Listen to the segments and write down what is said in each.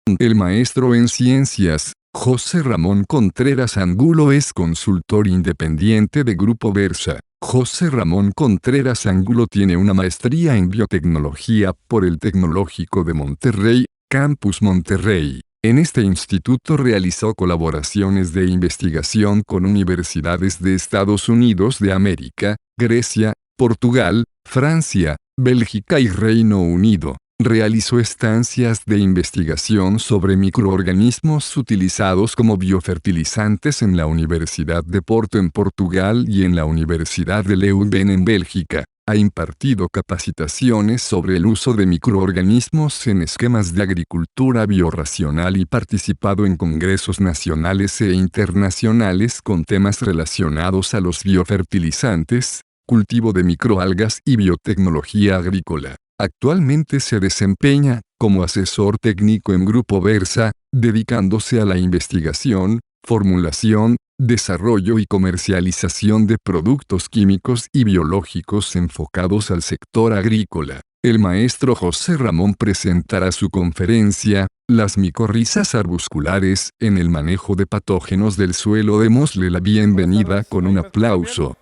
El maestro en ciencias, José Ramón Contreras Angulo es consultor independiente de Grupo Versa. José Ramón Contreras Angulo tiene una maestría en biotecnología por el Tecnológico de Monterrey, Campus Monterrey. En este instituto realizó colaboraciones de investigación con universidades de Estados Unidos de América, Grecia, Portugal, Francia, Bélgica y Reino Unido. Realizó estancias de investigación sobre microorganismos utilizados como biofertilizantes en la Universidad de Porto en Portugal y en la Universidad de Leuven en Bélgica. Ha impartido capacitaciones sobre el uso de microorganismos en esquemas de agricultura biorracional y participado en congresos nacionales e internacionales con temas relacionados a los biofertilizantes, cultivo de microalgas y biotecnología agrícola. Actualmente se desempeña como asesor técnico en Grupo Versa, dedicándose a la investigación, formulación, desarrollo y comercialización de productos químicos y biológicos enfocados al sector agrícola. El maestro José Ramón presentará su conferencia, Las micorrizas arbusculares en el manejo de patógenos del suelo. Démosle la bienvenida con un aplauso.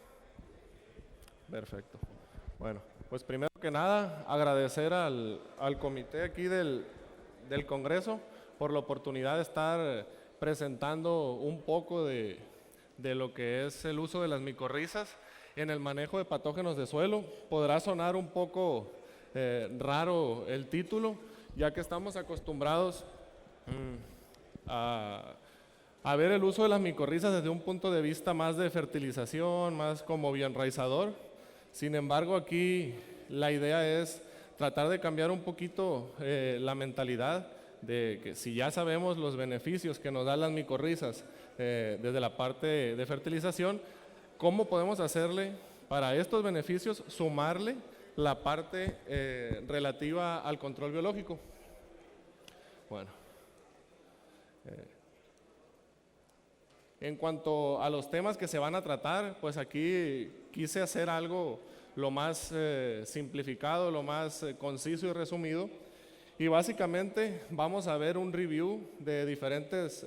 Perfecto. Bueno, pues primero que nada, agradecer al comité aquí del Congreso por la oportunidad de estar presentando un poco de lo que es el uso de las micorrizas en el manejo de patógenos de suelo. Podrá sonar un poco raro el título, ya que estamos acostumbrados a ver el uso de las micorrizas desde un punto de vista más de fertilización, más como bioenraizador. Sin embargo, aquí la idea es tratar de cambiar un poquito la mentalidad de que si ya sabemos los beneficios que nos dan las micorrizas desde la parte de fertilización, ¿cómo podemos hacerle para estos beneficios sumarle la parte relativa al control biológico? Bueno, en cuanto a los temas que se van a tratar, pues aquí quise hacer algo lo más simplificado, lo más conciso y resumido. Y básicamente vamos a ver un review de diferentes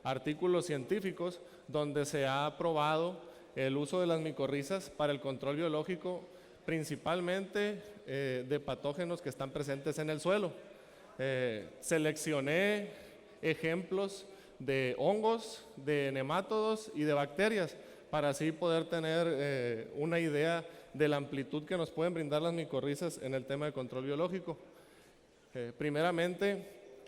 artículos científicos donde se ha probado el uso de las micorrizas para el control biológico, principalmente de patógenos que están presentes en el suelo. Seleccioné ejemplos de hongos, de nemátodos y de bacterias para así poder tener una idea de la amplitud que nos pueden brindar las micorrizas en el tema de control biológico. Primeramente,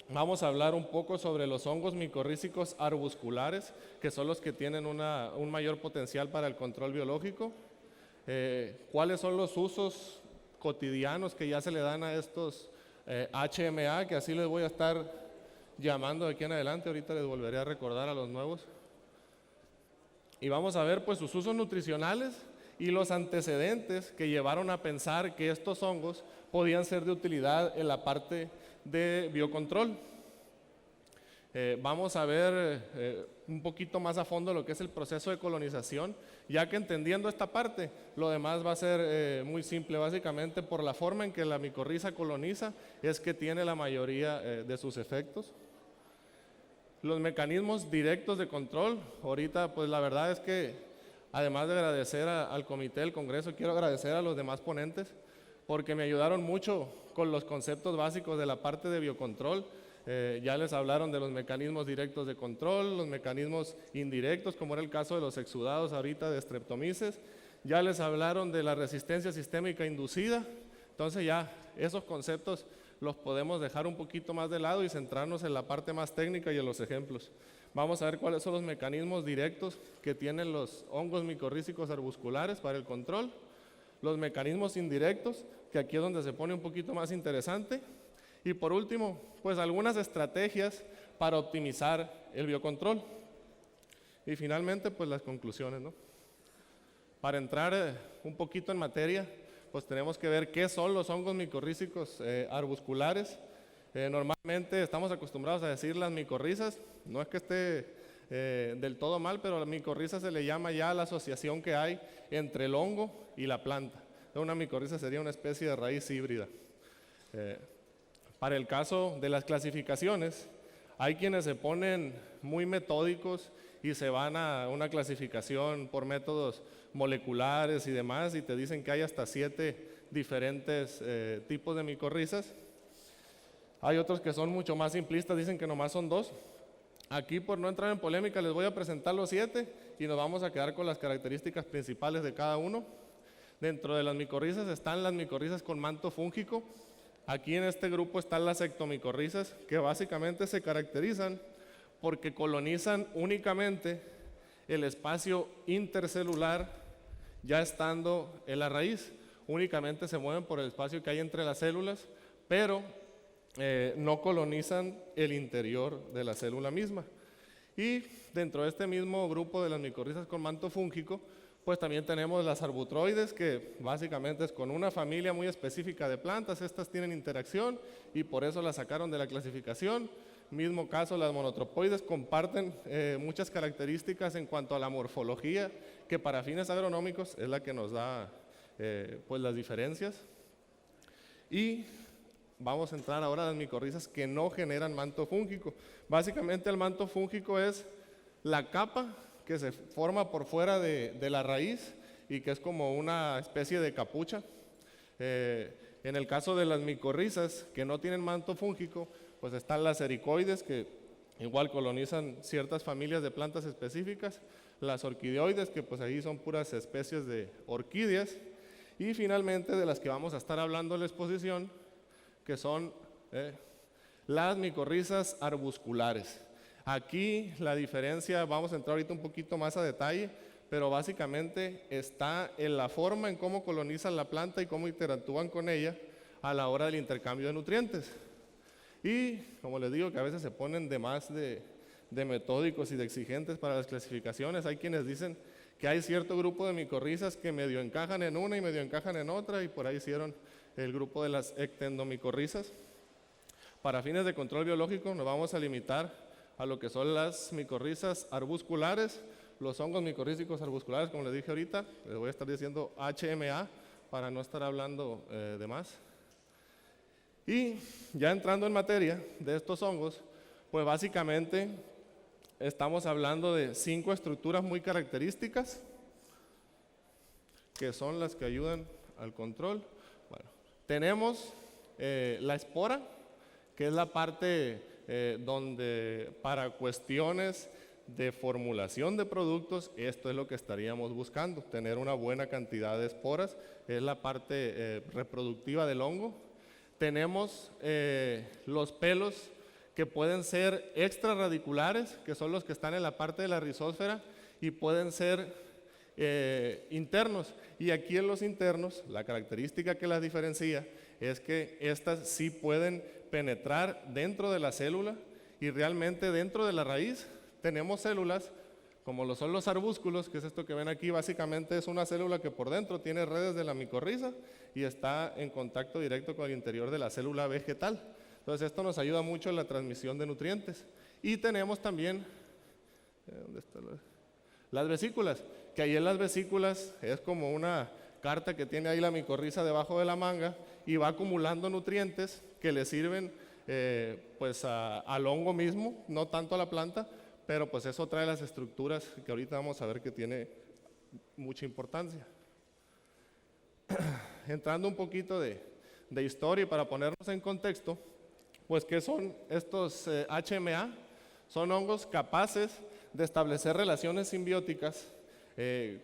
vamos a hablar un poco sobre los hongos micorrízicos arbusculares, que son los que tienen un mayor potencial para el control biológico. ¿Cuáles son los usos cotidianos que ya se le dan a estos HMA, que así les voy a estar llamando de aquí en adelante? Ahorita les volveré a recordar a los nuevos. Y vamos a ver pues sus usos nutricionales y los antecedentes que llevaron a pensar que estos hongos podían ser de utilidad en la parte de biocontrol. Vamos a ver un poquito más a fondo lo que es el proceso de colonización, ya que entendiendo esta parte, lo demás va a ser muy simple. Básicamente por la forma en que la micorriza coloniza es que tiene la mayoría de sus efectos. Los mecanismos directos de control, ahorita pues la verdad es que además de agradecer al comité del Congreso, quiero agradecer a los demás ponentes porque me ayudaron mucho con los conceptos básicos de la parte de biocontrol. Ya les hablaron de los mecanismos directos de control, los mecanismos indirectos, como era el caso de los exudados ahorita de Streptomyces. Ya les hablaron de la resistencia sistémica inducida. Entonces ya esos conceptos los podemos dejar un poquito más de lado y centrarnos en la parte más técnica y en los ejemplos. Vamos a ver cuáles son los mecanismos directos que tienen los hongos micorrízicos arbusculares para el control, los mecanismos indirectos, que aquí es donde se pone un poquito más interesante, y por último, pues algunas estrategias para optimizar el biocontrol. Y finalmente, pues las conclusiones, ¿no? Para entrar un poquito en materia, pues tenemos que ver qué son los hongos micorrízicos arbusculares. Normalmente estamos acostumbrados a decir las micorrizas, no es que esté del todo mal, pero a la micorriza se le llama ya la asociación que hay entre el hongo y la planta. Una micorriza sería una especie de raíz híbrida. Para el caso de las clasificaciones, hay quienes se ponen muy metódicos y se van a una clasificación por métodos moleculares y demás, y te dicen que hay hasta 7 diferentes tipos de micorrizas. Hay otros que son mucho más simplistas, dicen que nomás son 2. Aquí, por no entrar en polémica, les voy a presentar los 7 y nos vamos a quedar con las características principales de cada uno. Dentro de las micorrizas están las micorrizas con manto fúngico. Aquí en este grupo están las ectomicorrizas, que básicamente se caracterizan porque colonizan únicamente el espacio intercelular ya estando en la raíz. Únicamente se mueven por el espacio que hay entre las células, pero no colonizan el interior de la célula misma. Y dentro de este mismo grupo de las micorrizas con manto fúngico, pues también tenemos las arbutroides, que básicamente es con una familia muy específica de plantas. Estas tienen interacción y por eso las sacaron de la clasificación. Mismo caso, las monotropoides comparten muchas características en cuanto a la morfología, que para fines agronómicos es la que nos da pues las diferencias. Y vamos a entrar ahora a las micorrizas que no generan manto fúngico. Básicamente el manto fúngico es la capa que se forma por fuera de la raíz y que es como una especie de capucha. En el caso de las micorrizas que no tienen manto fúngico, pues están las ericoides, que igual colonizan ciertas familias de plantas específicas, las orquídeoides, que pues ahí son puras especies de orquídeas, y finalmente de las que vamos a estar hablando en la exposición, que son las micorrizas arbusculares. Aquí la diferencia, vamos a entrar ahorita un poquito más a detalle, pero básicamente está en la forma en cómo colonizan la planta y cómo interactúan con ella a la hora del intercambio de nutrientes. Y como les digo, que a veces se ponen de más de metódicos y de exigentes para las clasificaciones. Hay quienes dicen que hay cierto grupo de micorrizas que medio encajan en una y medio encajan en otra, y por ahí hicieron el grupo de las ectendomicorrizas. Para fines de control biológico nos vamos a limitar a lo que son las micorrizas arbusculares, los hongos micorrízicos arbusculares, como les dije ahorita. Les voy a estar diciendo HMA para no estar hablando de más. Y ya entrando en materia de estos hongos, pues básicamente estamos hablando de 5 estructuras muy características, que son las que ayudan al control. Bueno, tenemos la espora, que es la parte donde para cuestiones de formulación de productos, esto es lo que estaríamos buscando, tener una buena cantidad de esporas, es la parte reproductiva del hongo. Tenemos los pelos, que pueden ser extrarradiculares, que son los que están en la parte de la rizósfera, y pueden ser internos. Y aquí en los internos, la característica que las diferencia es que estas sí pueden penetrar dentro de la célula, y realmente dentro de la raíz tenemos células como lo son los arbúsculos, que es esto que ven aquí. Básicamente es una célula que por dentro tiene redes de la micorriza y está en contacto directo con el interior de la célula vegetal. Entonces esto nos ayuda mucho en la transmisión de nutrientes. Y tenemos también ¿dónde están las vesículas? Que ahí en las vesículas es como una carta que tiene ahí la micorriza debajo de la manga y va acumulando nutrientes que le sirven pues al hongo mismo, no tanto a la planta, pero pues eso trae las estructuras que ahorita vamos a ver que tiene mucha importancia. Entrando un poquito de historia y para ponernos en contexto, pues ¿qué son estos HMA? Son hongos capaces de establecer relaciones simbióticas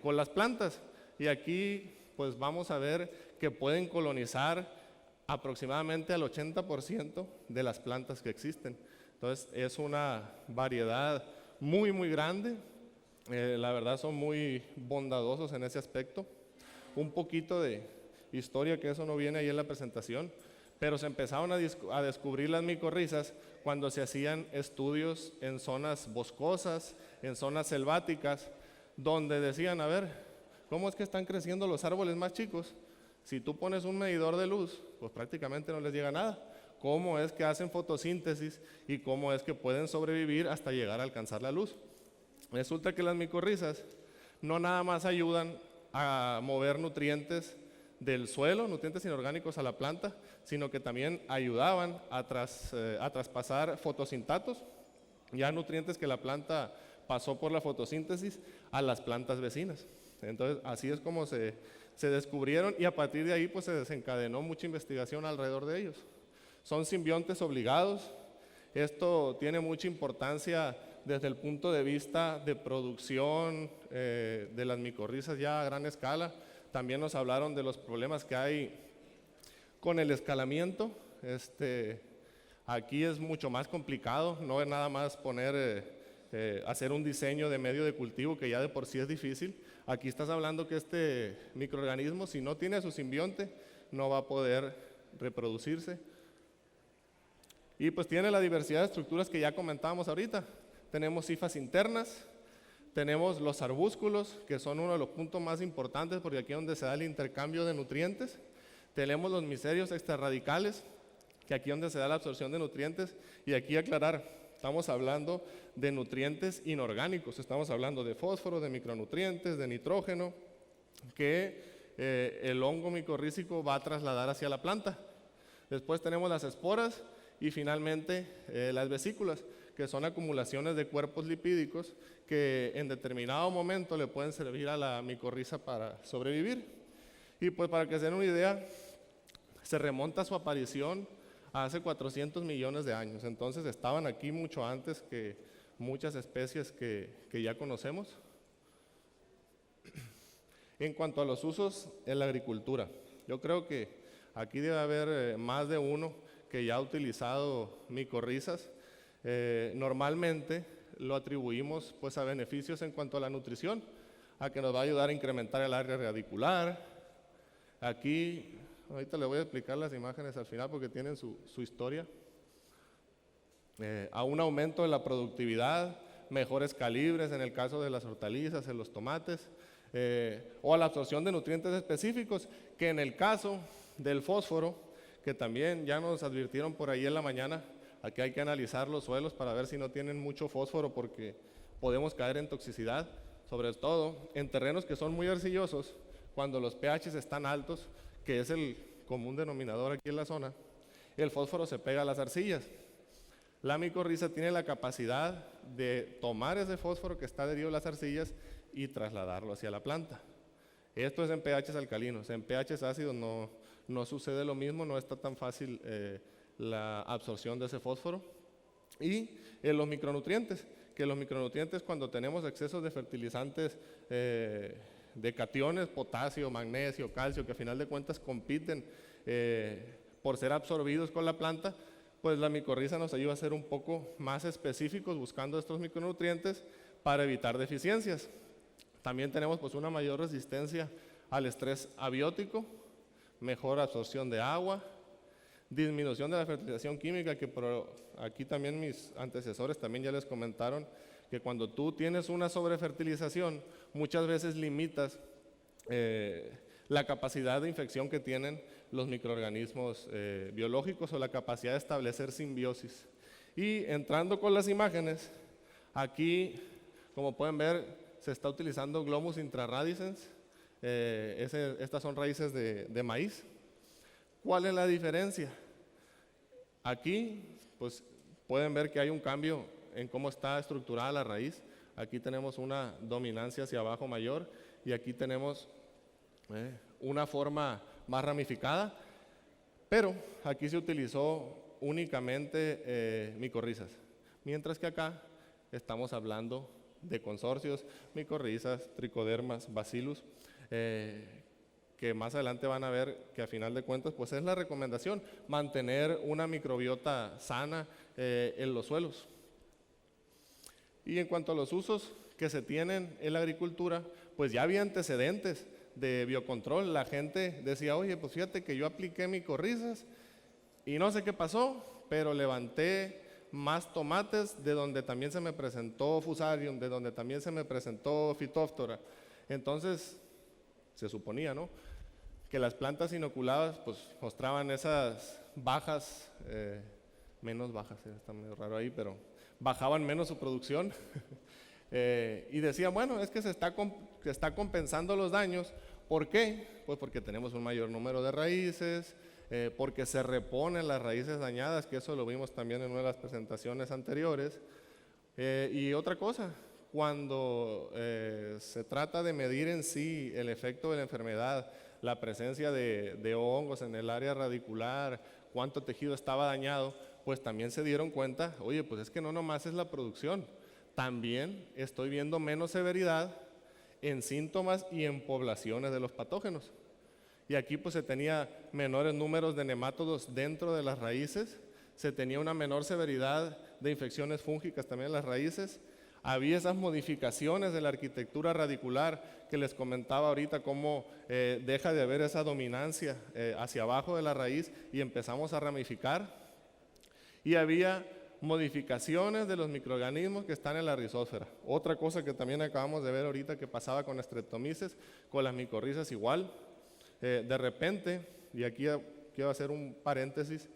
con las plantas, y aquí pues vamos a ver que pueden colonizar aproximadamente al 80% de las plantas que existen. Entonces es una variedad muy muy grande, la verdad son muy bondadosos en ese aspecto. Un poquito de historia, que eso no viene ahí en la presentación, pero se empezaron a descubrir las micorrizas cuando se hacían estudios en zonas boscosas, en zonas selváticas, donde decían, a ver, ¿cómo es que están creciendo los árboles más chicos? Si tú pones un medidor de luz, pues prácticamente no les llega nada. ¿Cómo es que hacen fotosíntesis y cómo es que pueden sobrevivir hasta llegar a alcanzar la luz? Resulta que las micorrizas no nada más ayudan a mover nutrientes del suelo, nutrientes inorgánicos a la planta, sino que también ayudaban a traspasar fotosintatos, ya nutrientes que la planta pasó por la fotosíntesis a las plantas vecinas. Entonces, así es como se descubrieron, y a partir de ahí pues se desencadenó mucha investigación alrededor de ellos. Son simbiontes obligados. Esto tiene mucha importancia desde el punto de vista de producción de las micorrizas ya a gran escala. También nos hablaron de los problemas que hay con el escalamiento. Aquí es mucho más complicado, no es nada más hacer un diseño de medio de cultivo que ya de por sí es difícil. Aquí estás hablando que este microorganismo, si no tiene a su simbionte, no va a poder reproducirse. Y pues tiene la diversidad de estructuras que ya comentábamos ahorita. Tenemos hifas internas, tenemos los arbúsculos, que son uno de los puntos más importantes porque aquí es donde se da el intercambio de nutrientes. Tenemos los micelios extrarradicales, que aquí es donde se da la absorción de nutrientes. Y aquí aclarar, estamos hablando de nutrientes inorgánicos, estamos hablando de fósforo, de micronutrientes, de nitrógeno, que el hongo micorrícico va a trasladar hacia la planta. Después tenemos las esporas y finalmente las vesículas, que son acumulaciones de cuerpos lipídicos que en determinado momento le pueden servir a la micorriza para sobrevivir. Y pues para que se den una idea, se remonta su aparición a hace 400 millones de años. Entonces estaban aquí mucho antes que muchas especies que ya conocemos. En cuanto a los usos en la agricultura, yo creo que aquí debe haber más de uno que ya ha utilizado micorrizas. Normalmente lo atribuimos pues a beneficios en cuanto a la nutrición, a que nos va a ayudar a incrementar el área radicular. Aquí, ahorita le voy a explicar las imágenes al final porque tienen su historia. A un aumento de la productividad, mejores calibres en el caso de las hortalizas, en los tomates, o a la absorción de nutrientes específicos, que en el caso del fósforo, que también ya nos advirtieron por ahí en la mañana, aquí hay que analizar los suelos para ver si no tienen mucho fósforo porque podemos caer en toxicidad, sobre todo en terrenos que son muy arcillosos. Cuando los pHs están altos, que es el común denominador aquí en la zona, el fósforo se pega a las arcillas. La micorriza tiene la capacidad de tomar ese fósforo que está adherido a las arcillas y trasladarlo hacia la planta. Esto es en pHs alcalinos. En pHs ácidos no sucede lo mismo, no está tan fácil la absorción de ese fósforo. Y en los micronutrientes, que los micronutrientes, cuando tenemos excesos de fertilizantes de cationes, potasio, magnesio, calcio, que a final de cuentas compiten por ser absorbidos con la planta, pues la micorriza nos ayuda a ser un poco más específicos buscando estos micronutrientes para evitar deficiencias. También tenemos pues una mayor resistencia al estrés abiótico, mejor absorción de agua, disminución de la fertilización química, que aquí también mis antecesores también ya les comentaron que cuando tú tienes una sobrefertilización, muchas veces limitas la capacidad de infección que tienen los microorganismos biológicos o la capacidad de establecer simbiosis. Y entrando con las imágenes, aquí, como pueden ver, se está utilizando Glomus intrarradicens. Estas son raíces de maíz. ¿Cuál es la diferencia? Aquí, pues, pueden ver que hay un cambio en cómo está estructurada la raíz. Aquí tenemos una dominancia hacia abajo mayor y aquí tenemos una forma más ramificada, pero aquí se utilizó únicamente micorrizas, mientras que acá estamos hablando de consorcios, micorrizas, tricodermas, bacillus, que más adelante van a ver que a final de cuentas pues es la recomendación, mantener una microbiota sana en los suelos. Y en cuanto a los usos que se tienen en la agricultura, pues ya había antecedentes de biocontrol. La gente decía, oye, pues fíjate que yo apliqué micorrizas y no sé qué pasó, pero levanté más tomates de donde también se me presentó Fusarium, de donde también se me presentó Phytophthora. Entonces, se suponía, ¿no?, que las plantas inoculadas pues mostraban esas bajas, menos bajas, está medio raro ahí, pero bajaban menos su producción. Y decían, bueno, es que se está compensando los daños. ¿Por qué? Pues porque tenemos un mayor número de raíces, porque se reponen las raíces dañadas, que eso lo vimos también en una de las presentaciones anteriores. Y otra cosa, cuando se trata de medir en sí el efecto de la enfermedad, la presencia de hongos en el área radicular, cuánto tejido estaba dañado, pues también se dieron cuenta, oye, pues es que no nomás es la producción, también estoy viendo menos severidad en síntomas y en poblaciones de los patógenos. Y aquí pues se tenía menores números de nemátodos dentro de las raíces, se tenía una menor severidad de infecciones fúngicas también en las raíces. Había esas modificaciones de la arquitectura radicular que les comentaba ahorita, cómo deja de haber esa dominancia hacia abajo de la raíz y empezamos a ramificar. Y había modificaciones de los microorganismos que están en la rizósfera. Otra cosa que también acabamos de ver ahorita que pasaba con Streptomyces, con las micorrizas igual. De repente, y aquí quiero hacer un paréntesis,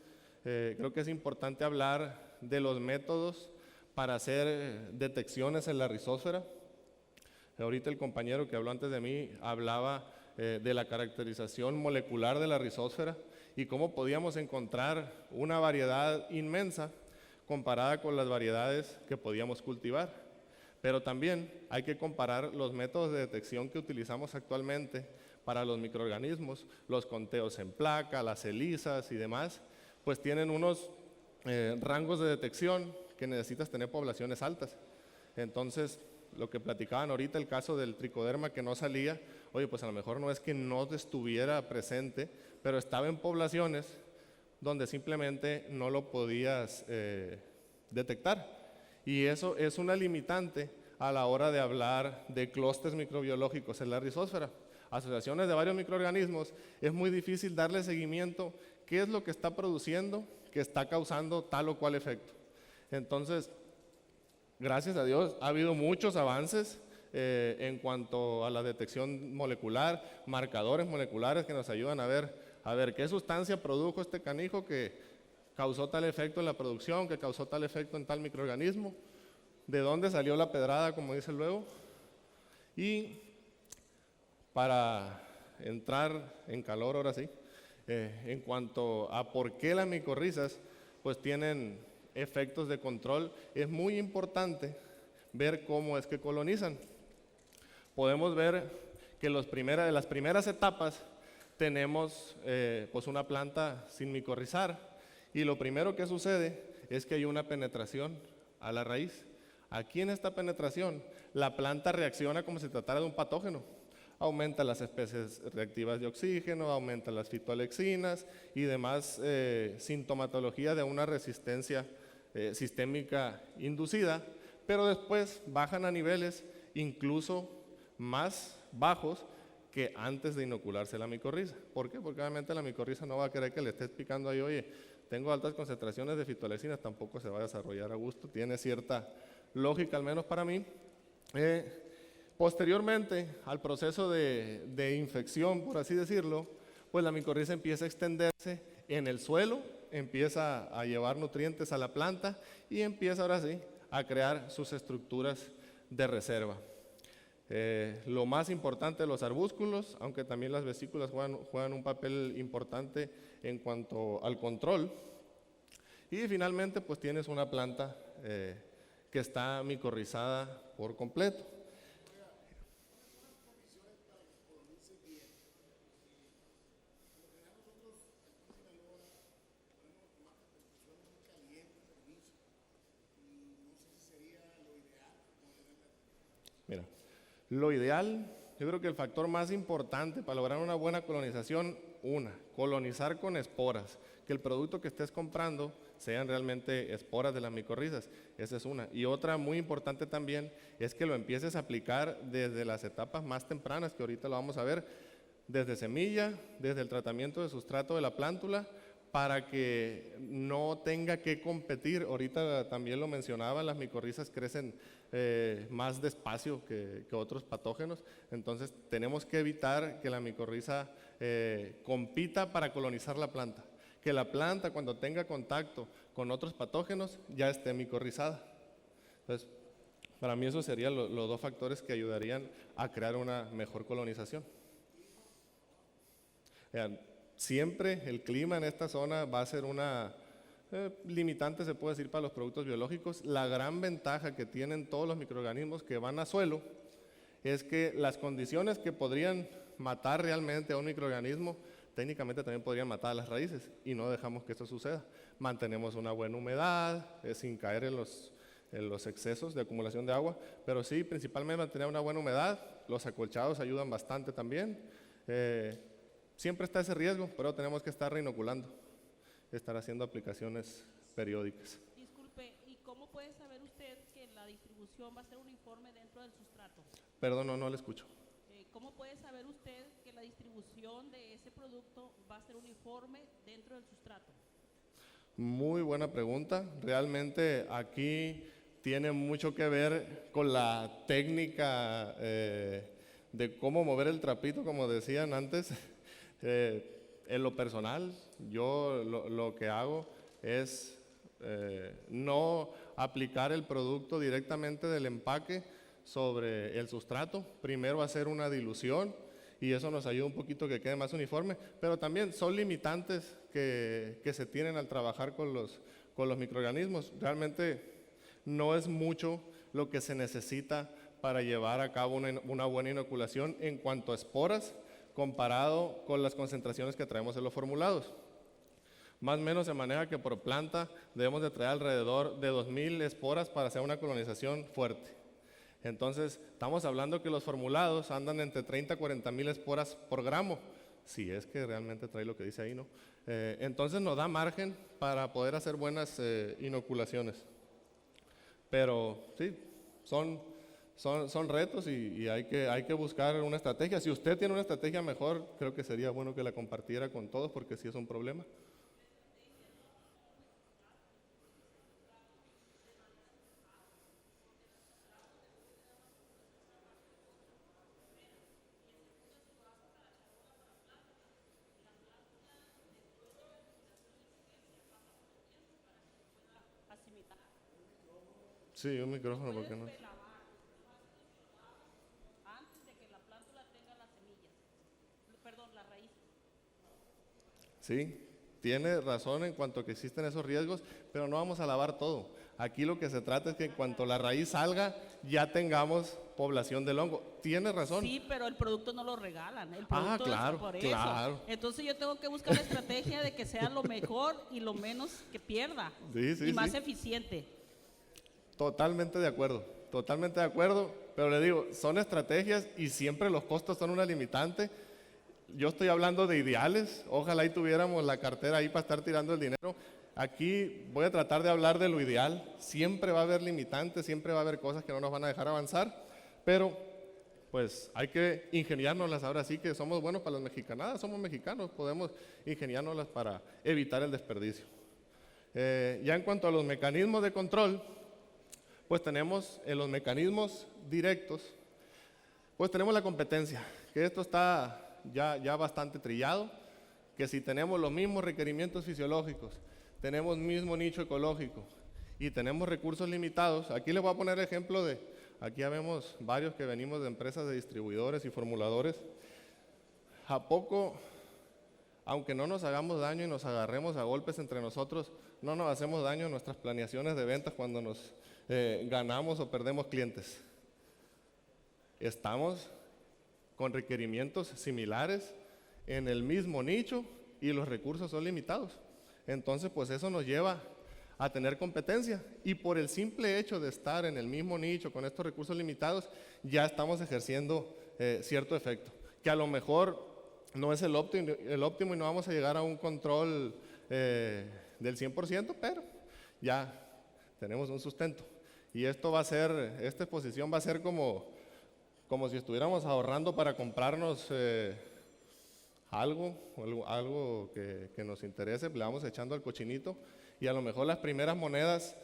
creo que es importante hablar de los métodos para hacer detecciones en la rizósfera. Ahorita el compañero que habló antes de mí hablaba de la caracterización molecular de la rizósfera y cómo podíamos encontrar una variedad inmensa comparada con las variedades que podíamos cultivar. Pero también hay que comparar los métodos de detección que utilizamos actualmente para los microorganismos, los conteos en placa, las ELISAs y demás, pues tienen unos rangos de detección que necesitas tener poblaciones altas. Entonces, lo que platicaban ahorita, el caso del tricoderma que no salía, oye, pues a lo mejor no es que no estuviera presente, pero estaba en poblaciones donde simplemente no lo podías detectar. Y eso es una limitante a la hora de hablar de clústeres microbiológicos en la rizósfera. Asociaciones de varios microorganismos, es muy difícil darle seguimiento, qué es lo que está produciendo, que está causando tal o cual efecto. Entonces, gracias a Dios, ha habido muchos avances en cuanto a la detección molecular, marcadores moleculares que nos ayudan a ver qué sustancia produjo este canijo que causó tal efecto en la producción, que causó tal efecto en tal microorganismo, de dónde salió la pedrada, como dice luego. Y para entrar en calor ahora sí, en cuanto a por qué las micorrizas pues tienen efectos de control, es muy importante ver cómo es que colonizan. Podemos ver que de las primeras etapas tenemos pues una planta sin micorrizar y lo primero que sucede es que hay una penetración a la raíz. Aquí en esta penetración la planta reacciona como si tratara de un patógeno. Aumenta las especies reactivas de oxígeno, aumenta las fitoalexinas y demás sintomatología de una resistencia sistémica inducida, pero después bajan a niveles incluso más bajos que antes de inocularse la micorriza. ¿Por qué? Porque obviamente la micorriza no va a querer que le estés picando ahí, oye, tengo altas concentraciones de fitoalexinas, tampoco se va a desarrollar a gusto, tiene cierta lógica, al menos para mí. Posteriormente al proceso de infección, por así decirlo, pues la micorriza empieza a extenderse en el suelo, empieza a llevar nutrientes a la planta y empieza ahora sí a crear sus estructuras de reserva. Lo más importante de los arbúsculos, aunque también las vesículas juegan un papel importante en cuanto al control. Y finalmente pues tienes una planta que está micorrizada por completo. Mira, lo ideal, yo creo que el factor más importante para lograr una buena colonización, colonizar con esporas, que el producto que estés comprando sean realmente esporas de las micorrizas, esa es una. Y otra muy importante también es que lo empieces a aplicar desde las etapas más tempranas, que ahorita lo vamos a ver, desde semilla, desde el tratamiento de sustrato de la plántula, para que no tenga que competir. Ahorita también lo mencionaba, las micorrizas crecen más despacio que otros patógenos, entonces tenemos que evitar que la micorriza compita para colonizar la planta, que la planta cuando tenga contacto con otros patógenos ya esté micorrizada. Entonces, para mí esos serían los dos factores que ayudarían a crear una mejor colonización. Siempre el clima en esta zona va a ser una limitante, se puede decir, para los productos biológicos. La gran ventaja que tienen todos los microorganismos que van a suelo es que las condiciones que podrían matar realmente a un microorganismo, técnicamente también podrían matar a las raíces, y no dejamos que esto suceda. Mantenemos una buena humedad, sin caer en los excesos de acumulación de agua, pero sí, principalmente mantener una buena humedad. Los acolchados ayudan bastante también. Siempre está ese riesgo, pero tenemos que estar reinoculando, estar haciendo aplicaciones periódicas. Disculpe, ¿y cómo puede saber usted que la distribución va a ser uniforme dentro del sustrato? Perdón, no le escucho. ¿Cómo puede saber usted que la distribución de ese producto va a ser uniforme dentro del sustrato? Muy buena pregunta. Realmente aquí tiene mucho que ver con la técnica de cómo mover el trapito, como decían antes. En lo personal, yo lo que hago es no aplicar el producto directamente del empaque sobre el sustrato. Primero hacer una dilución y eso nos ayuda un poquito que quede más uniforme, pero también son limitantes que se tienen al trabajar con los microorganismos. Realmente no es mucho lo que se necesita para llevar a cabo una buena inoculación en cuanto a esporas, comparado con las concentraciones que traemos en los formulados. Más o menos se maneja que por planta debemos de traer alrededor de 2000 esporas para hacer una colonización fuerte. Entonces, estamos hablando que los formulados andan entre 30 a 40 mil esporas por gramo, si es que realmente trae lo que dice ahí, ¿no? Entonces nos da margen para poder hacer buenas inoculaciones. Pero sí, son retos y hay que buscar una estrategia. Si usted tiene una estrategia mejor, creo que sería bueno que la compartiera con todos, porque sí es un problema. Asimilar. Sí, un micrófono, ¿por qué no? Antes de que la plántula tenga las semillas, perdón, la raíz. Sí, tiene razón en cuanto a que existen esos riesgos, pero no vamos a lavar todo. Aquí lo que se trata es que en cuanto la raíz salga, ya tengamos población del hongo. Tiene razón. Sí, pero el producto no lo regalan. El producto claro, es por claro. eso. Entonces yo tengo que buscar la estrategia de que sea lo mejor y lo menos que pierda. Sí, y más sí. eficiente. Totalmente de acuerdo, pero le digo, son estrategias y siempre los costos son una limitante. Yo estoy hablando de ideales, ojalá y tuviéramos la cartera ahí para estar tirando el dinero. Aquí voy a tratar de hablar de lo ideal. Siempre va a haber limitantes, siempre va a haber cosas que no nos van a dejar avanzar, pero pues hay que ingeniárnoslas. Ahora sí que somos buenos para las mexicanadas, somos mexicanos, podemos ingeniárnoslas para evitar el desperdicio. Ya en cuanto a los mecanismos de control, pues tenemos en los mecanismos directos, pues tenemos la competencia, que esto está ya bastante trillado, que si tenemos los mismos requerimientos fisiológicos, tenemos mismo nicho ecológico y tenemos recursos limitados. Aquí les voy a poner el ejemplo aquí ya vemos varios que venimos de empresas de distribuidores y formuladores. ¿A poco, aunque no nos hagamos daño y nos agarremos a golpes entre nosotros, no nos hacemos daño en nuestras planeaciones de ventas cuando nos ganamos o perdemos clientes? Estamos con requerimientos similares en el mismo nicho y los recursos son limitados. Entonces, pues eso nos lleva a tener competencia y por el simple hecho de estar en el mismo nicho con estos recursos limitados, ya estamos ejerciendo cierto efecto, que a lo mejor no es el óptimo y no vamos a llegar a un control del 100%, pero ya tenemos un sustento. Y esto va a ser, esta exposición va a ser como si estuviéramos ahorrando para comprarnos algo que nos interese, le vamos echando al cochinito y a lo mejor las primeras monedas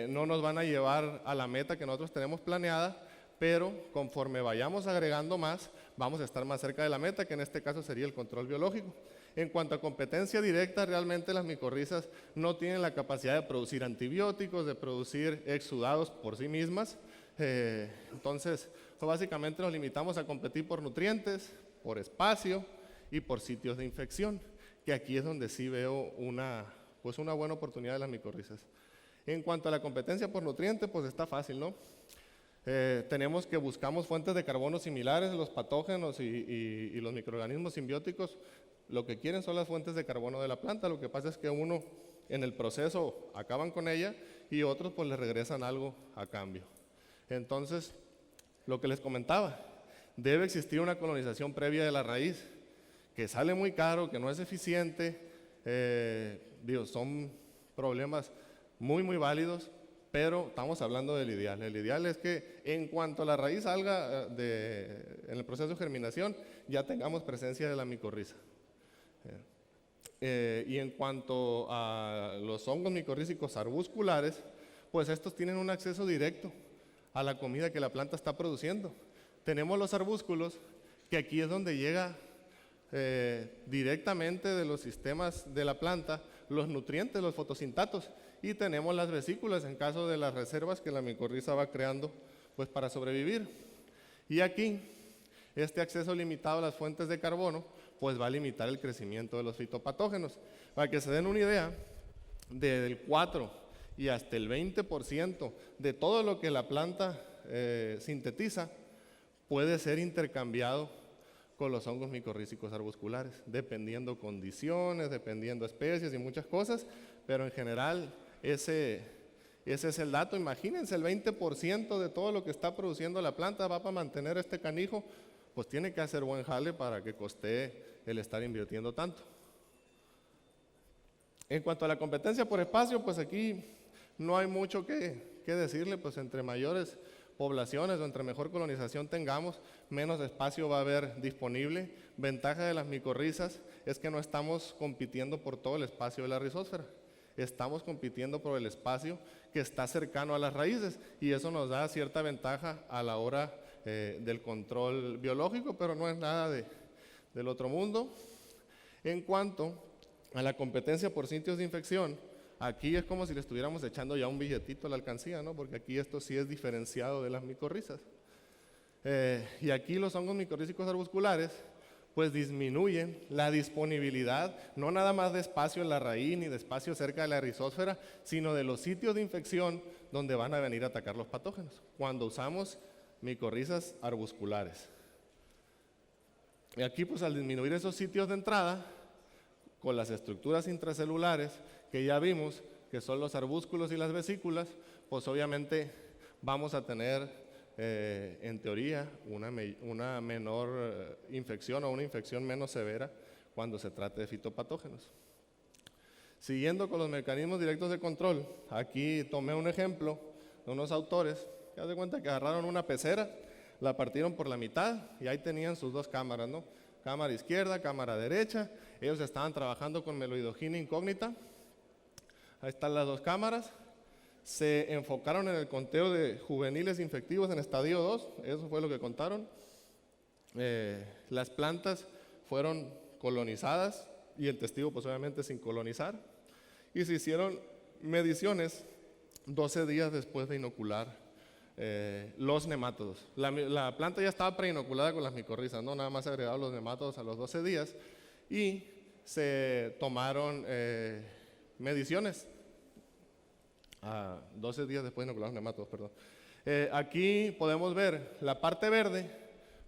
no nos van a llevar a la meta que nosotros tenemos planeada, pero conforme vayamos agregando más, vamos a estar más cerca de la meta, que en este caso sería el control biológico. En cuanto a competencia directa, realmente las micorrizas no tienen la capacidad de producir antibióticos, de producir exudados por sí mismas. Entonces, pues básicamente nos limitamos a competir por nutrientes, por espacio y por sitios de infección. que aquí es donde sí veo una buena oportunidad de las micorrizas. En cuanto a la competencia por nutriente, pues está fácil, ¿no? Tenemos que buscamos fuentes de carbono similares, los patógenos y los microorganismos simbióticos, lo que quieren son las fuentes de carbono de la planta, lo que pasa es que uno en el proceso acaban con ella y otros pues le regresan algo a cambio. Entonces, lo que les comentaba, debe existir una colonización previa de la raíz, que sale muy caro, que no es eficiente, son problemas muy válidos, pero estamos hablando del ideal. El ideal es que en cuanto la raíz salga en el proceso de germinación, ya tengamos presencia de la micorriza. Y en cuanto a los hongos micorrízicos arbusculares, pues estos tienen un acceso directo a la comida que la planta está produciendo. Tenemos los arbúsculos, que aquí es donde llega directamente de los sistemas de la planta los nutrientes, los fotosintatos, y tenemos las vesículas en caso de las reservas que la micorriza va creando pues para sobrevivir. Y aquí, este acceso limitado a las fuentes de carbono pues va a limitar el crecimiento de los fitopatógenos. Para que se den una idea, del 4 y hasta el 20% de todo lo que la planta sintetiza puede ser intercambiado con los hongos micorrízicos arbusculares, dependiendo condiciones, dependiendo especies y muchas cosas, pero en general ese es el dato. Imagínense, el 20% de todo lo que está produciendo la planta va para mantener este canijo, pues tiene que hacer buen jale para que costee el estar invirtiendo tanto. En cuanto a la competencia por espacio, pues aquí no hay mucho que decirle, pues entre mayores poblaciones o entre mejor colonización tengamos, menos espacio va a haber disponible. Ventaja de las micorrizas es que no estamos compitiendo por todo el espacio de la rizósfera, estamos compitiendo por el espacio que está cercano a las raíces y eso nos da cierta ventaja a la hora del control biológico, pero no es nada del otro mundo. En cuanto a la competencia por sitios de infección, aquí es como si le estuviéramos echando ya un billetito a la alcancía, ¿no? Porque aquí esto sí es diferenciado de las micorrizas. Y aquí los hongos micorrízicos arbusculares pues disminuyen la disponibilidad, no nada más de espacio en la raíz ni de espacio cerca de la rizósfera, sino de los sitios de infección donde van a venir a atacar los patógenos, cuando usamos micorrizas arbusculares. Y aquí pues al disminuir esos sitios de entrada, con las estructuras intracelulares que ya vimos, que son los arbúsculos y las vesículas, pues obviamente vamos a tener en teoría una menor infección o una infección menos severa cuando se trate de fitopatógenos. Siguiendo con los mecanismos directos de control, aquí tomé un ejemplo de unos autores que haz de cuenta que agarraron una pecera, la partieron por la mitad y ahí tenían sus dos cámaras, ¿no? Cámara izquierda, cámara derecha. Ellos estaban trabajando con meloidogina incógnita. Ahí están las dos cámaras. Se enfocaron en el conteo de juveniles infectivos en estadio 2, eso fue lo que contaron. Las plantas fueron colonizadas y el testigo pues obviamente sin colonizar. Y se hicieron mediciones 12 días después de inocular los nemátodos. La planta ya estaba preinoculada con las micorrizas, ¿no? Nada más se agregaron los nemátodos a los 12 días y se tomaron mediciones a 12 días después de inocular los nemátodos, perdón. Aquí podemos ver la parte verde,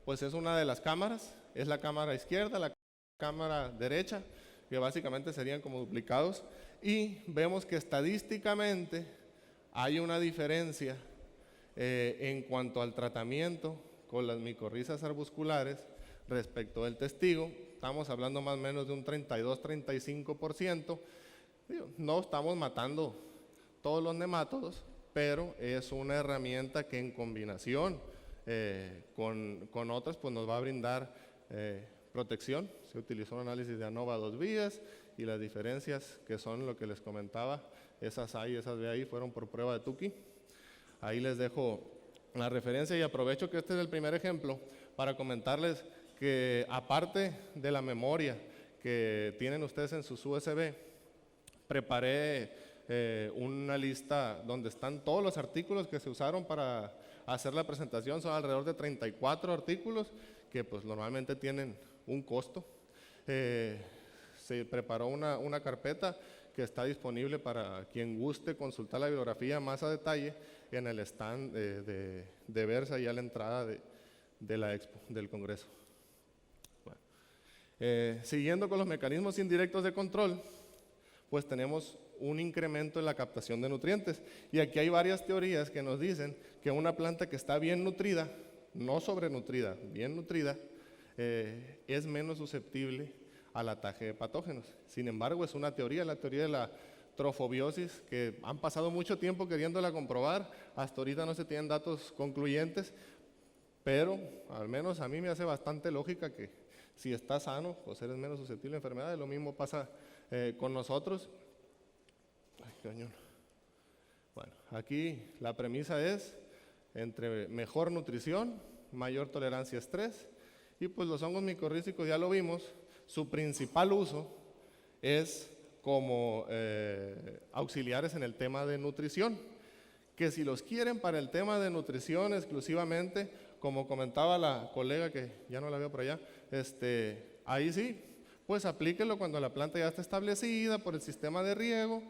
pues es una de las cámaras, es la cámara izquierda, la cámara derecha, que básicamente serían como duplicados, y vemos que estadísticamente hay una diferencia en cuanto al tratamiento con las micorrizas arbusculares respecto del testigo. Estamos hablando más o menos de un 32-35%. No estamos matando todos los nemátodos, pero es una herramienta que en combinación con otras pues nos va a brindar protección. Se utilizó un análisis de ANOVA 2 vías y las diferencias que son lo que les comentaba, esas A y esas B ahí fueron por prueba de Tukey. Ahí les dejo la referencia y aprovecho que este es el primer ejemplo para comentarles que aparte de la memoria que tienen ustedes en sus USB, preparé una lista donde están todos los artículos que se usaron para hacer la presentación. Son alrededor de 34 artículos que pues normalmente tienen un costo. Se se preparó una carpeta que está disponible para quien guste consultar la bibliografía más a detalle en el stand de Versa y a la entrada de la expo, del Congreso. Bueno, siguiendo con los mecanismos indirectos de control, pues tenemos un incremento en la captación de nutrientes. Y aquí hay varias teorías que nos dicen que una planta que está bien nutrida, no sobrenutrida, bien nutrida, es menos susceptible al ataque de patógenos. Sin embargo, es una teoría, la teoría de la trofobiosis, que han pasado mucho tiempo queriéndola comprobar, hasta ahorita no se tienen datos concluyentes, pero al menos a mí me hace bastante lógica que si estás sano, pues eres menos susceptible a enfermedades. Lo mismo pasa con nosotros. Ay, cañón. Bueno, aquí la premisa es entre mejor nutrición, mayor tolerancia a estrés, y pues los hongos micorrízicos ya lo vimos, su principal uso es como auxiliares en el tema de nutrición, que si los quieren para el tema de nutrición exclusivamente, como comentaba la colega que ya no la veo por allá, ahí sí, pues aplíquenlo cuando la planta ya está establecida por el sistema de riego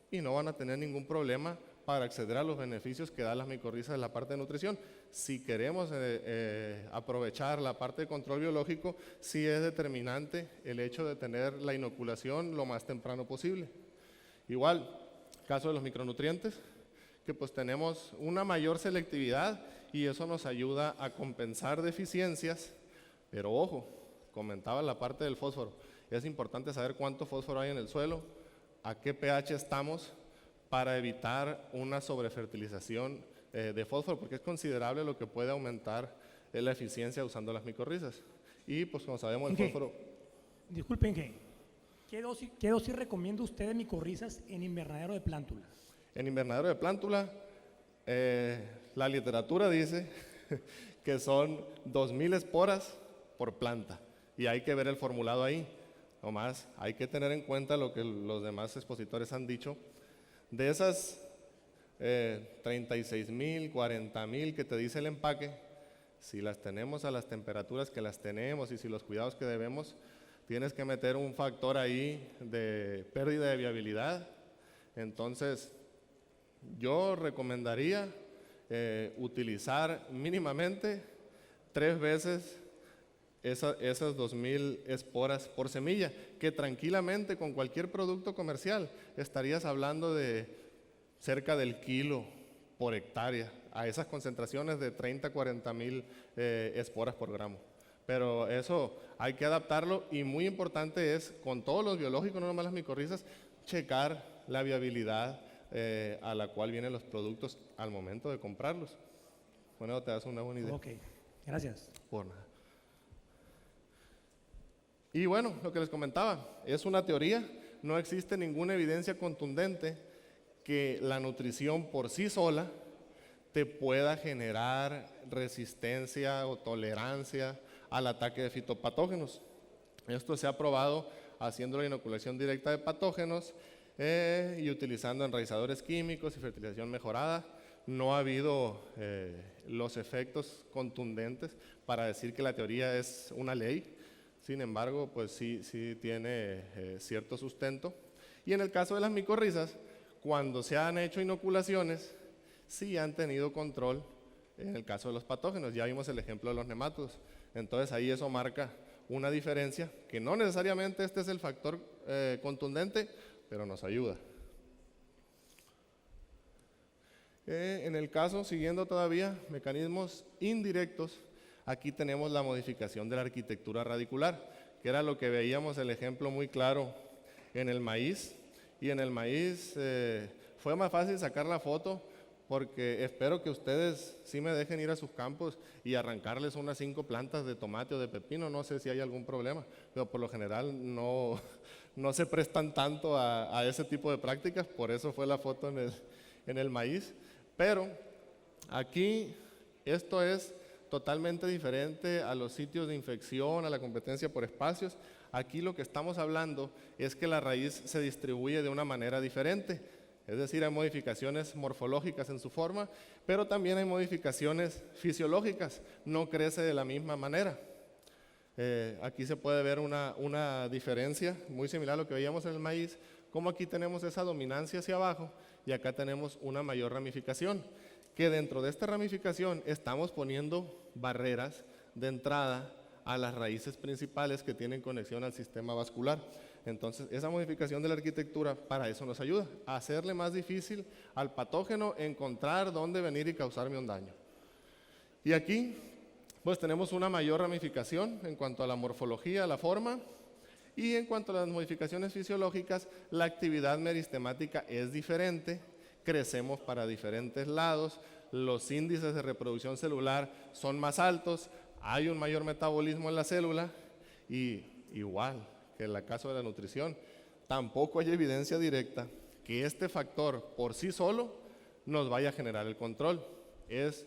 y no van a tener ningún problema para acceder a los beneficios que da las micorrizas de la parte de nutrición. Si queremos aprovechar la parte de control biológico, sí es determinante el hecho de tener la inoculación lo más temprano posible. Igual, caso de los micronutrientes, que pues tenemos una mayor selectividad y eso nos ayuda a compensar deficiencias, pero ojo, comentaba la parte del fósforo, es importante saber cuánto fósforo hay en el suelo, a qué pH estamos, para evitar una sobrefertilización de fósforo, porque es considerable lo que puede aumentar la eficiencia usando las micorrizas. Y pues como sabemos el fósforo... Disculpen, ¿qué dosis recomienda usted de micorrizas en invernadero de plántula? En invernadero de plántula, la literatura dice que son 2000 esporas por planta, y hay que ver el formulado ahí. Nomás hay que tener en cuenta lo que los demás expositores han dicho. De esas 36,000, 40,000 que te dice el empaque, si las tenemos a las temperaturas que las tenemos y si los cuidados que debemos, tienes que meter un factor ahí de pérdida de viabilidad. Entonces, yo recomendaría utilizar mínimamente 3 veces esas 2000 esporas por semilla, que tranquilamente con cualquier producto comercial estarías hablando de cerca del kilo por hectárea, a esas concentraciones de 30 a 40,000 esporas por gramo. Pero eso hay que adaptarlo, y muy importante es, con todos los biológicos, no nomás las micorrizas, checar la viabilidad a la cual vienen los productos al momento de comprarlos. Bueno, te das una buena idea. Ok, gracias. Por nada. Y bueno, lo que les comentaba, es una teoría, no existe ninguna evidencia contundente que la nutrición por sí sola te pueda generar resistencia o tolerancia al ataque de fitopatógenos. Esto se ha probado haciendo la inoculación directa de patógenos y utilizando enraizadores químicos y fertilización mejorada. No ha habido los efectos contundentes para decir que la teoría es una ley. Sin embargo, pues sí tiene cierto sustento. Y en el caso de las micorrizas, cuando se han hecho inoculaciones, sí han tenido control en el caso de los patógenos. Ya vimos el ejemplo de los nematodos. Entonces ahí eso marca una diferencia, que no necesariamente este es el factor contundente, pero nos ayuda. En el caso, siguiendo todavía, mecanismos indirectos, aquí tenemos la modificación de la arquitectura radicular, que era lo que veíamos el ejemplo muy claro en el maíz. Y en el maíz fue más fácil sacar la foto, porque espero que ustedes sí me dejen ir a sus campos y arrancarles unas 5 plantas de tomate o de pepino. No sé si hay algún problema, pero por lo general no se prestan tanto a ese tipo de prácticas, por eso fue la foto en el maíz. Pero aquí esto es totalmente diferente a los sitios de infección, a la competencia por espacios. Aquí lo que estamos hablando es que la raíz se distribuye de una manera diferente, es decir, hay modificaciones morfológicas en su forma, pero también hay modificaciones fisiológicas, no crece de la misma manera. Aquí se puede ver una diferencia muy similar a lo que veíamos en el maíz, como aquí tenemos esa dominancia hacia abajo y acá tenemos una mayor ramificación, que dentro de esta ramificación estamos poniendo barreras de entrada a las raíces principales que tienen conexión al sistema vascular. Entonces, esa modificación de la arquitectura para eso nos ayuda, a hacerle más difícil al patógeno encontrar dónde venir y causarme un daño. Y aquí, pues tenemos una mayor ramificación en cuanto a la morfología, la forma, y en cuanto a las modificaciones fisiológicas, la actividad meristemática es diferente, crecemos para diferentes lados, los índices de reproducción celular son más altos, hay un mayor metabolismo en la célula y igual que en el caso de la nutrición, tampoco hay evidencia directa que este factor por sí solo nos vaya a generar el control. Es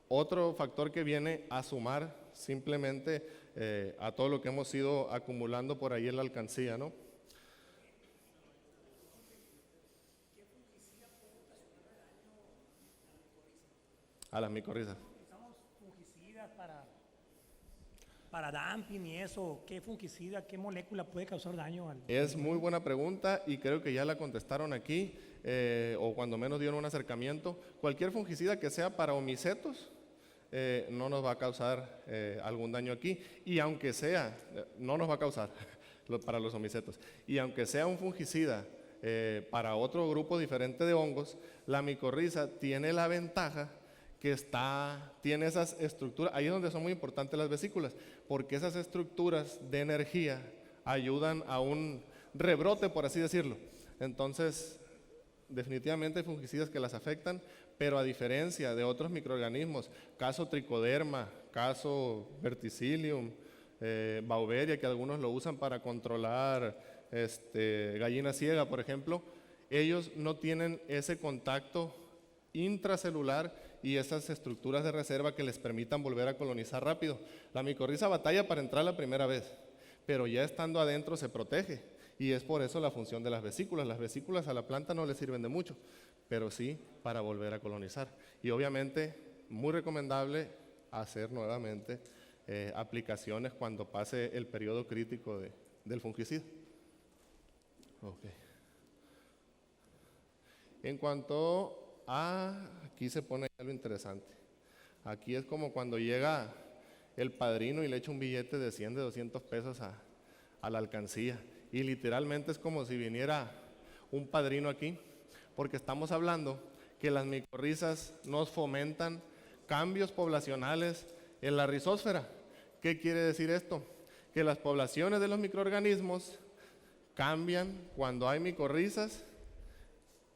otro factor que viene a sumar simplemente a todo lo que hemos ido acumulando por ahí en la alcancía, ¿no? A las micorrizas. Usamos fungicidas para dumping y eso. ¿Qué fungicida, qué molécula puede causar daño al? Es muy buena pregunta y creo que ya la contestaron aquí, o cuando menos dieron un acercamiento. Cualquier fungicida que sea para omicetos no nos va a causar algún daño aquí, y aunque sea, no nos va a causar para los omicetos, y aunque sea un fungicida para otro grupo diferente de hongos, la micorriza tiene la ventaja que tiene esas estructuras, ahí es donde son muy importantes las vesículas, porque esas estructuras de energía ayudan a un rebrote, por así decirlo. Entonces, definitivamente hay fungicidas que las afectan, pero a diferencia de otros microorganismos, caso tricoderma, caso verticillium, Beauveria, que algunos lo usan para controlar gallina ciega, por ejemplo, ellos no tienen ese contacto intracelular y esas estructuras de reserva que les permitan volver a colonizar rápido. La micorriza batalla para entrar la primera vez, pero ya estando adentro se protege, y es por eso la función de las vesículas. Las vesículas a la planta no le sirven de mucho, pero sí para volver a colonizar. Y obviamente muy recomendable hacer nuevamente aplicaciones cuando pase el periodo crítico del fungicida. Okay. En cuanto aquí se pone algo interesante. Aquí es como cuando llega el padrino y le echa un billete de 100, de 200 pesos a la alcancía. Y literalmente es como si viniera un padrino aquí, porque estamos hablando que las micorrizas nos fomentan cambios poblacionales en la rizósfera. ¿Qué quiere decir esto? Que las poblaciones de los microorganismos cambian cuando hay micorrizas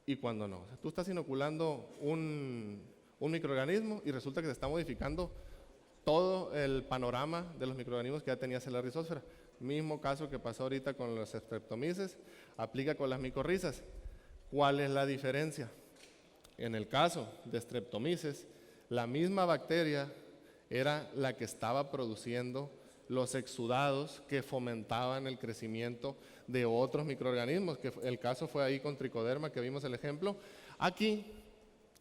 y cuando no. O sea, tú estás inoculando un microorganismo y resulta que se está modificando todo el panorama de los microorganismos que ya tenías en la rizósfera. Mismo caso que pasó ahorita con los streptomyces, aplica con las micorrizas. ¿Cuál es la diferencia? En el caso de streptomyces, la misma bacteria era la que estaba produciendo los exudados que fomentaban el crecimiento de otros microorganismos, que el caso fue ahí con tricoderma, que vimos el ejemplo. Aquí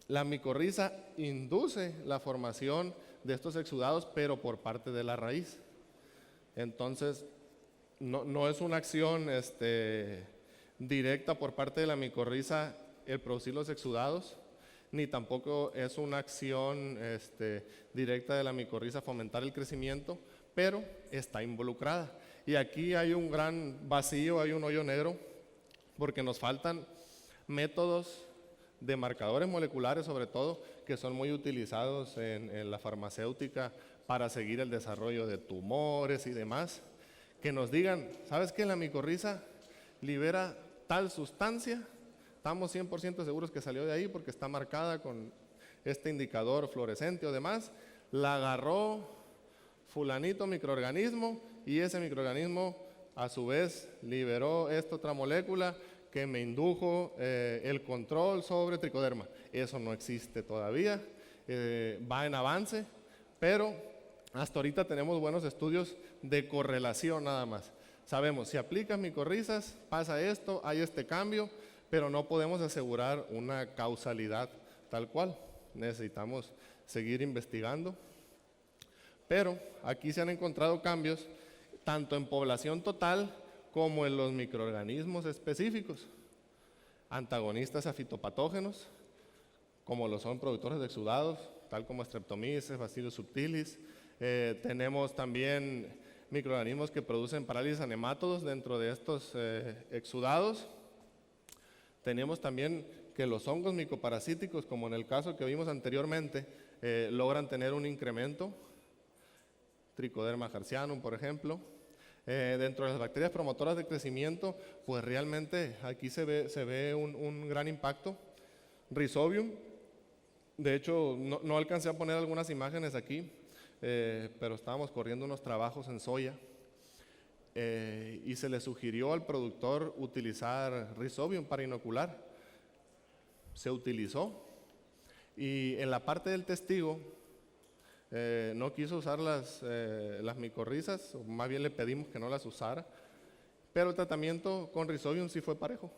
la micorriza induce la formación de estos exudados, pero por parte de la raíz. Entonces, no es una acción directa por parte de la micorriza el producir los exudados, ni tampoco es una acción directa de la micorriza fomentar el crecimiento, pero está involucrada. Y aquí hay un gran vacío, hay un hoyo negro, porque nos faltan métodos de marcadores moleculares, sobre todo, que son muy utilizados en la farmacéutica para seguir el desarrollo de tumores y demás, que nos digan, ¿sabes qué? La micorriza libera tal sustancia, estamos 100% seguros que salió de ahí porque está marcada con este indicador fluorescente o demás, la agarró fulanito microorganismo y ese microorganismo a su vez liberó esta otra molécula que me indujo el control sobre tricoderma. Eso no existe todavía, va en avance, pero hasta ahorita tenemos buenos estudios de correlación nada más. Sabemos, si aplicas micorrizas, pasa esto, hay este cambio, pero no podemos asegurar una causalidad tal cual. Necesitamos seguir investigando. Pero aquí se han encontrado cambios tanto en población total como en los microorganismos específicos, antagonistas a fitopatógenos, como lo son productores de exudados, tal como Streptomyces, Bacillus subtilis. Tenemos también microorganismos que producen parálisis a nemátodos dentro de estos exudados. Tenemos también que los hongos micoparasíticos, como en el caso que vimos anteriormente, logran tener un incremento, Trichoderma hertzianum, por ejemplo. Dentro de las bacterias promotoras de crecimiento, pues realmente aquí se ve un gran impacto. Rhizobium, de hecho no alcancé a poner algunas imágenes aquí, pero estábamos corriendo unos trabajos en soya y se le sugirió al productor utilizar Rhizobium para inocular. Se utilizó y en la parte del testigo no quiso usar las micorrizas, o más bien le pedimos que no las usara, pero el tratamiento con Rhizobium sí fue parejo.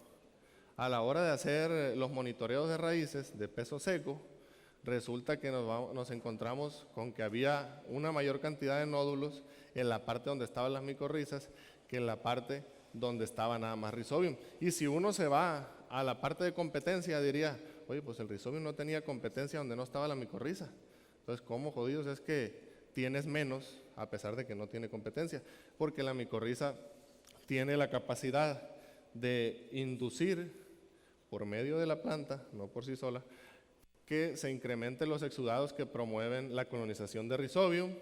A la hora de hacer los monitoreos de raíces de peso seco, resulta que nos encontramos con que había una mayor cantidad de nódulos en la parte donde estaban las micorrizas que en la parte donde estaba nada más Rhizobium. Y si uno se va a la parte de competencia, diría, oye, pues el Rhizobium no tenía competencia donde no estaba la micorriza. Entonces, ¿cómo jodidos es que tienes menos a pesar de que no tiene competencia? Porque la micorriza tiene la capacidad de inducir por medio de la planta, no por sí sola, que se incrementen los exudados que promueven la colonización de Rhizobium,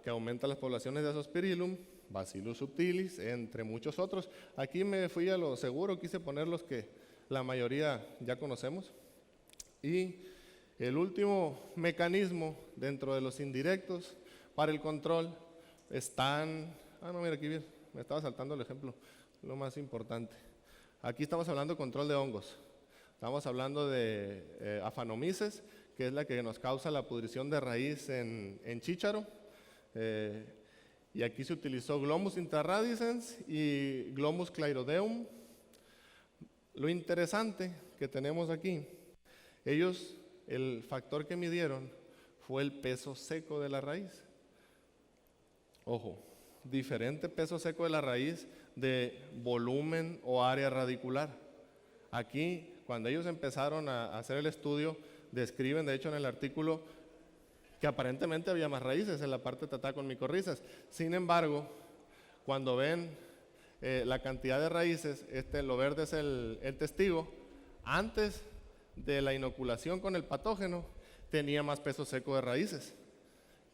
que aumentan las poblaciones de Azospirillum, Bacillus subtilis, entre muchos otros. Aquí me fui a lo seguro, quise poner los que la mayoría ya conocemos. Y el último mecanismo dentro de los indirectos para el control están, mira aquí bien, me estaba saltando el ejemplo, lo más importante. Aquí estamos hablando de control de hongos. Estamos hablando de Aphanomyces, que es la que nos causa la pudrición de raíz en chícharo. Y aquí se utilizó Glomus intrarradicens y Glomus sclerodeum. Lo interesante que tenemos aquí, ellos, el factor que midieron fue el peso seco de la raíz. Ojo, diferente peso seco de la raíz de volumen o área radicular. Aquí, cuando ellos empezaron a hacer el estudio, describen, de hecho en el artículo, que aparentemente había más raíces en la parte tratada con micorrizas. Sin embargo, cuando ven la cantidad de raíces, lo verde es el testigo, antes de la inoculación con el patógeno, tenía más peso seco de raíces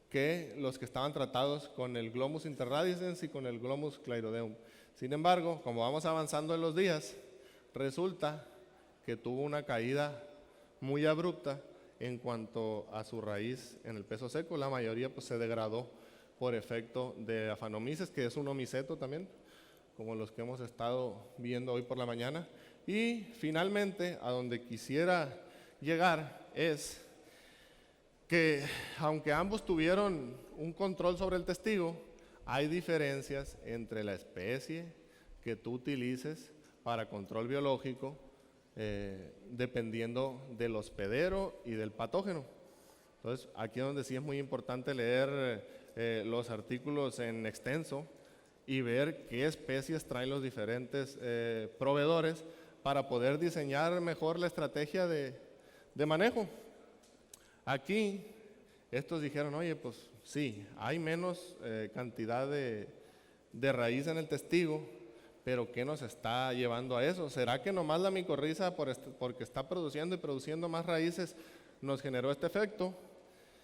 que los que estaban tratados con el Glomus intrarradicens y con el Glomus sclerodeum. Sin embargo, como vamos avanzando en los días, resulta que tuvo una caída muy abrupta en cuanto a su raíz en el peso seco. La mayoría pues se degradó por efecto de Aphanomyces, que es un omiceto también, como los que hemos estado viendo hoy por la mañana. Y finalmente, a donde quisiera llegar es que aunque ambos tuvieron un control sobre el testigo, hay diferencias entre la especie que tú utilices para control biológico, dependiendo del hospedero y del patógeno. Entonces, aquí es donde sí es muy importante leer los artículos en extenso y ver qué especies traen los diferentes proveedores para poder diseñar mejor la estrategia de manejo. Aquí, estos dijeron, oye, pues sí, hay menos cantidad de raíz en el testigo, pero ¿qué nos está llevando a eso? ¿Será que nomás la micorriza, porque está produciendo y produciendo más raíces, nos generó este efecto?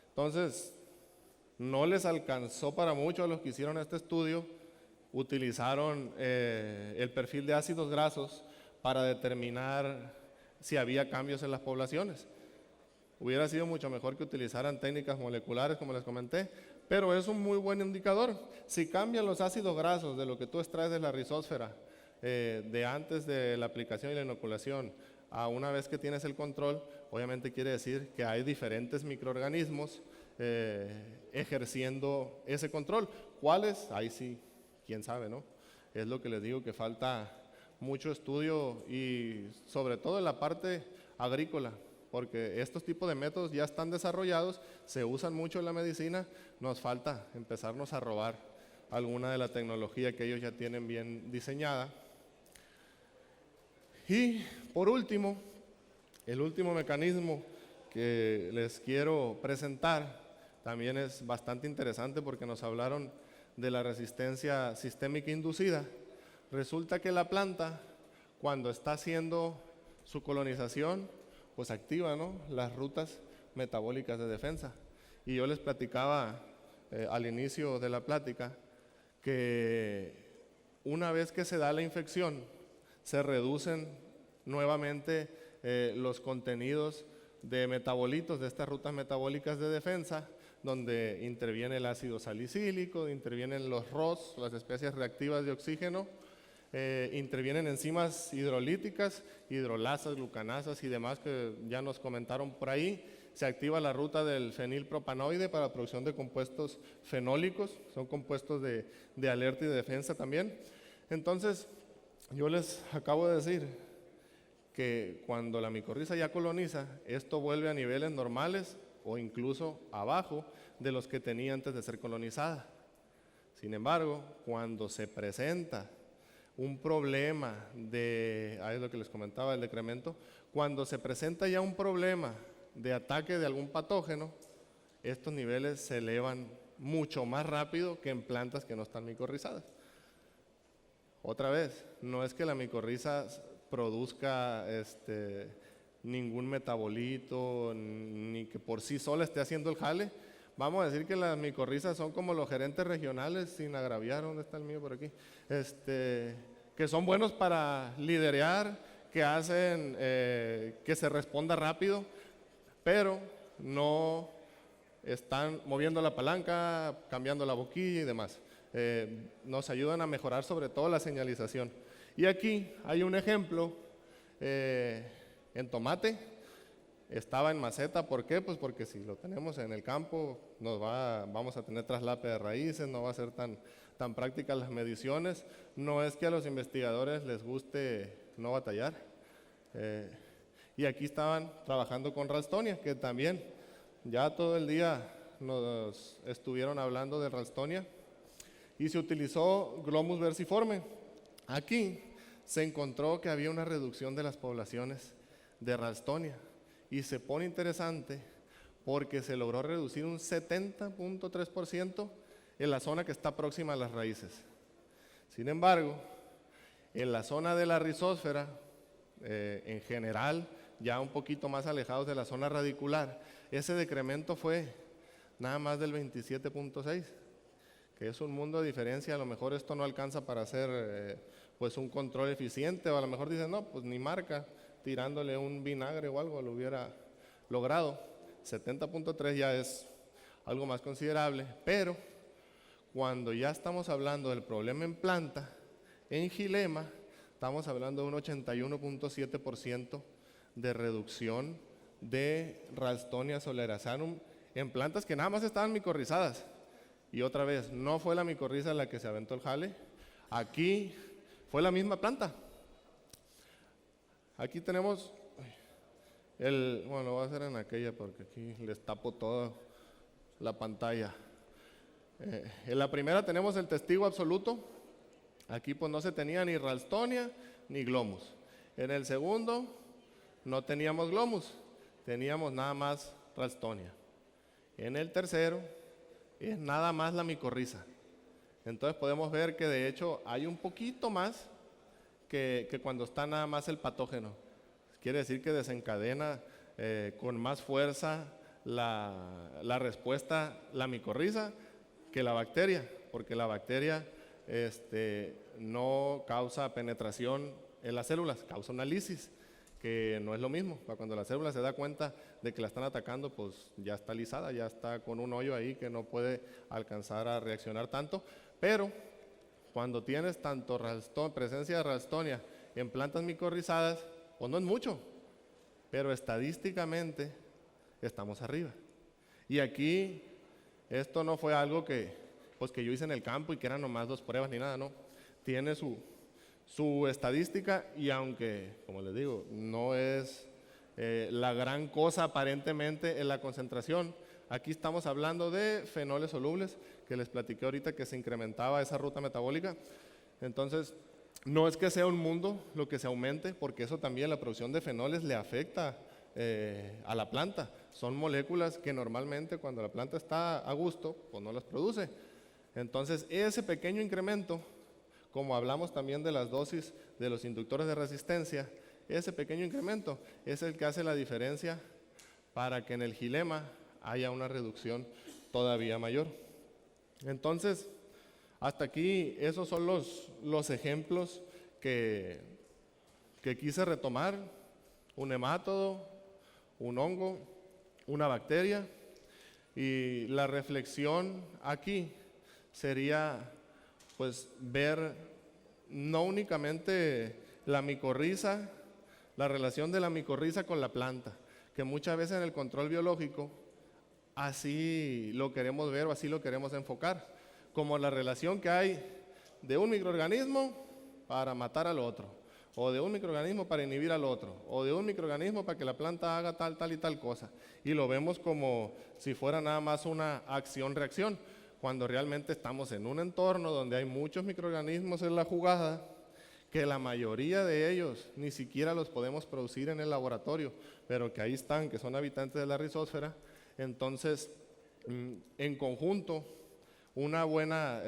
Entonces, no les alcanzó para mucho a los que hicieron este estudio. Utilizaron el perfil de ácidos grasos para determinar si había cambios en las poblaciones. Hubiera sido mucho mejor que utilizaran técnicas moleculares, como les comenté, pero es un muy buen indicador. Si cambian los ácidos grasos de lo que tú extraes de la rizósfera, de antes de la aplicación y la inoculación, a una vez que tienes el control, obviamente quiere decir que hay diferentes microorganismos ejerciendo ese control. ¿Cuáles? Ahí sí, quién sabe, ¿no? Es lo que les digo, que falta mucho estudio y sobre todo en la parte agrícola, porque estos tipos de métodos ya están desarrollados, se usan mucho en la medicina, nos falta empezarnos a robar alguna de la tecnología que ellos ya tienen bien diseñada. Y por último, el último mecanismo que les quiero presentar también es bastante interesante porque nos hablaron de la resistencia sistémica inducida. Resulta que la planta, cuando está haciendo su colonización, pues activa, ¿no?, las rutas metabólicas de defensa. Y yo les platicaba al inicio de la plática que una vez que se da la infección, se reducen nuevamente los contenidos de metabolitos de estas rutas metabólicas de defensa, donde interviene el ácido salicílico, intervienen los ROS, las especies reactivas de oxígeno, intervienen enzimas hidrolíticas, hidrolasas, glucanasas y demás que ya nos comentaron por ahí. Se activa la ruta del fenilpropanoide para la producción de compuestos fenólicos, son compuestos de alerta y de defensa también. Entonces, yo les acabo de decir que cuando la micorriza ya coloniza, esto vuelve a niveles normales o incluso abajo de los que tenía antes de ser colonizada. Sin embargo, cuando se presenta un problema es lo que les comentaba, el decremento, cuando se presenta ya un problema de ataque de algún patógeno, estos niveles se elevan mucho más rápido que en plantas que no están micorrizadas. Otra vez, no es que la micorriza produzca ningún metabolito, ni que por sí sola esté haciendo el jale. Vamos a decir que las micorrizas son como los gerentes regionales, sin agraviar. ¿Dónde está el mío? Por aquí. Que son buenos para liderear, que hacen que se responda rápido, pero no están moviendo la palanca, cambiando la boquilla y demás. Nos ayudan a mejorar sobre todo la señalización. Y aquí hay un ejemplo en tomate. Estaba en maceta, ¿por qué? Pues porque si lo tenemos en el campo vamos a tener traslape de raíces, no va a ser tan prácticas las mediciones. No es que a los investigadores les guste no batallar. Y aquí estaban trabajando con Ralstonia, que también ya todo el día nos estuvieron hablando de Ralstonia, y se utilizó Glomus versiforme. Aquí se encontró que había una reducción de las poblaciones de Ralstonia. Y se pone interesante porque se logró reducir un 70.3% en la zona que está próxima a las raíces. Sin embargo, en la zona de la rizósfera, en general, ya un poquito más alejados de la zona radicular, ese decremento fue nada más del 27.6%, que es un mundo de diferencia. A lo mejor esto no alcanza para hacer pues un control eficiente, o a lo mejor dicen, no, pues ni marca, tirándole un vinagre o algo lo hubiera logrado. 70.3 ya es algo más considerable, pero cuando ya estamos hablando del problema en planta, en xilema, estamos hablando de un 81.7% de reducción de Ralstonia soleraceanum en plantas que nada más estaban micorrizadas. Y otra vez, no fue la micorriza la que se aventó el jale, aquí fue la misma planta. Aquí tenemos bueno, lo voy a hacer en aquella porque aquí les tapo toda la pantalla. En la primera tenemos el testigo absoluto. Aquí pues no se tenía ni Ralstonia ni Glomus. En el segundo no teníamos Glomus, teníamos nada más Ralstonia. En el tercero es nada más la micorriza. Entonces podemos ver que de hecho hay un poquito más que cuando está nada más el patógeno. Quiere decir que desencadena con más fuerza la respuesta la micorriza que la bacteria, porque la bacteria no causa penetración en las células, causa una lisis, que no es lo mismo. Cuando la célula se da cuenta de que la están atacando, pues ya está lisada, ya está con un hoyo ahí que no puede alcanzar a reaccionar tanto. Pero cuando tienes tanto presencia de Ralstonia en plantas micorrizadas, pues no es mucho, pero estadísticamente estamos arriba. Y aquí esto no fue algo que yo hice en el campo y que eran nomás 2 pruebas ni nada, no. Tiene su estadística, y aunque, como les digo, no es la gran cosa aparentemente es la concentración. Aquí estamos hablando de fenoles solubles, que les platiqué ahorita que se incrementaba esa ruta metabólica. Entonces, no es que sea un mundo lo que se aumente, porque eso también, la producción de fenoles le afecta a la planta. Son moléculas que normalmente cuando la planta está a gusto, pues no las produce. Entonces, ese pequeño incremento, como hablamos también de las dosis de los inductores de resistencia, ese pequeño incremento es el que hace la diferencia para que en el xilema haya una reducción todavía mayor. Entonces, hasta aquí esos son los ejemplos que quise retomar: un nemátodo, un hongo, una bacteria, y la reflexión aquí sería pues ver no únicamente la micorriza, la relación de la micorriza con la planta, que muchas veces en el control biológico así lo queremos ver o así lo queremos enfocar, como la relación que hay de un microorganismo para matar al otro, o de un microorganismo para inhibir al otro, o de un microorganismo para que la planta haga tal, tal y tal cosa. Y lo vemos como si fuera nada más una acción-reacción, cuando realmente estamos en un entorno donde hay muchos microorganismos en la jugada, que la mayoría de ellos ni siquiera los podemos producir en el laboratorio, pero que ahí están, que son habitantes de la rizósfera. Entonces, en conjunto, una buena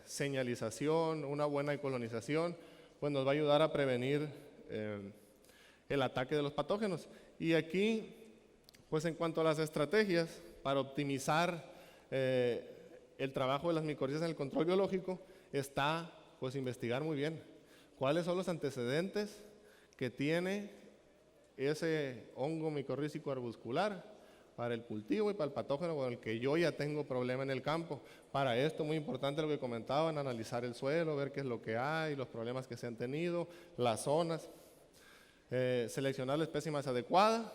señalización, una buena colonización, pues nos va a ayudar a prevenir el ataque de los patógenos. Y aquí, pues en cuanto a las estrategias para optimizar el trabajo de las micorrizas en el control biológico, está pues investigar muy bien cuáles son los antecedentes que tiene ese hongo micorrícico arbuscular para el cultivo y para el patógeno con el que yo ya tengo problema en el campo. Para esto, muy importante lo que comentaban, analizar el suelo, ver qué es lo que hay, los problemas que se han tenido, las zonas, seleccionar la especie más adecuada,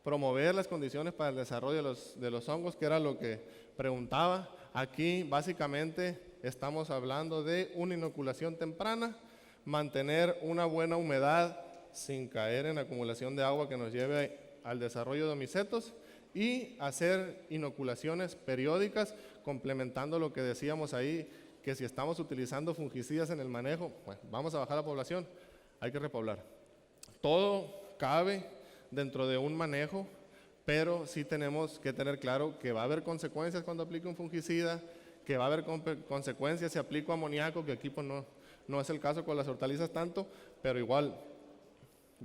promover las condiciones para el desarrollo de los hongos, que era lo que preguntaba. Aquí básicamente estamos hablando de una inoculación temprana, mantener una buena humedad sin caer en acumulación de agua que nos lleve al desarrollo de micetos, y hacer inoculaciones periódicas, complementando lo que decíamos ahí, que si estamos utilizando fungicidas en el manejo, bueno, vamos a bajar la población, hay que repoblar. Todo cabe dentro de un manejo, pero sí tenemos que tener claro que va a haber consecuencias cuando aplique un fungicida, que va a haber consecuencias si aplico amoníaco, que aquí pues no es el caso con las hortalizas tanto, pero igual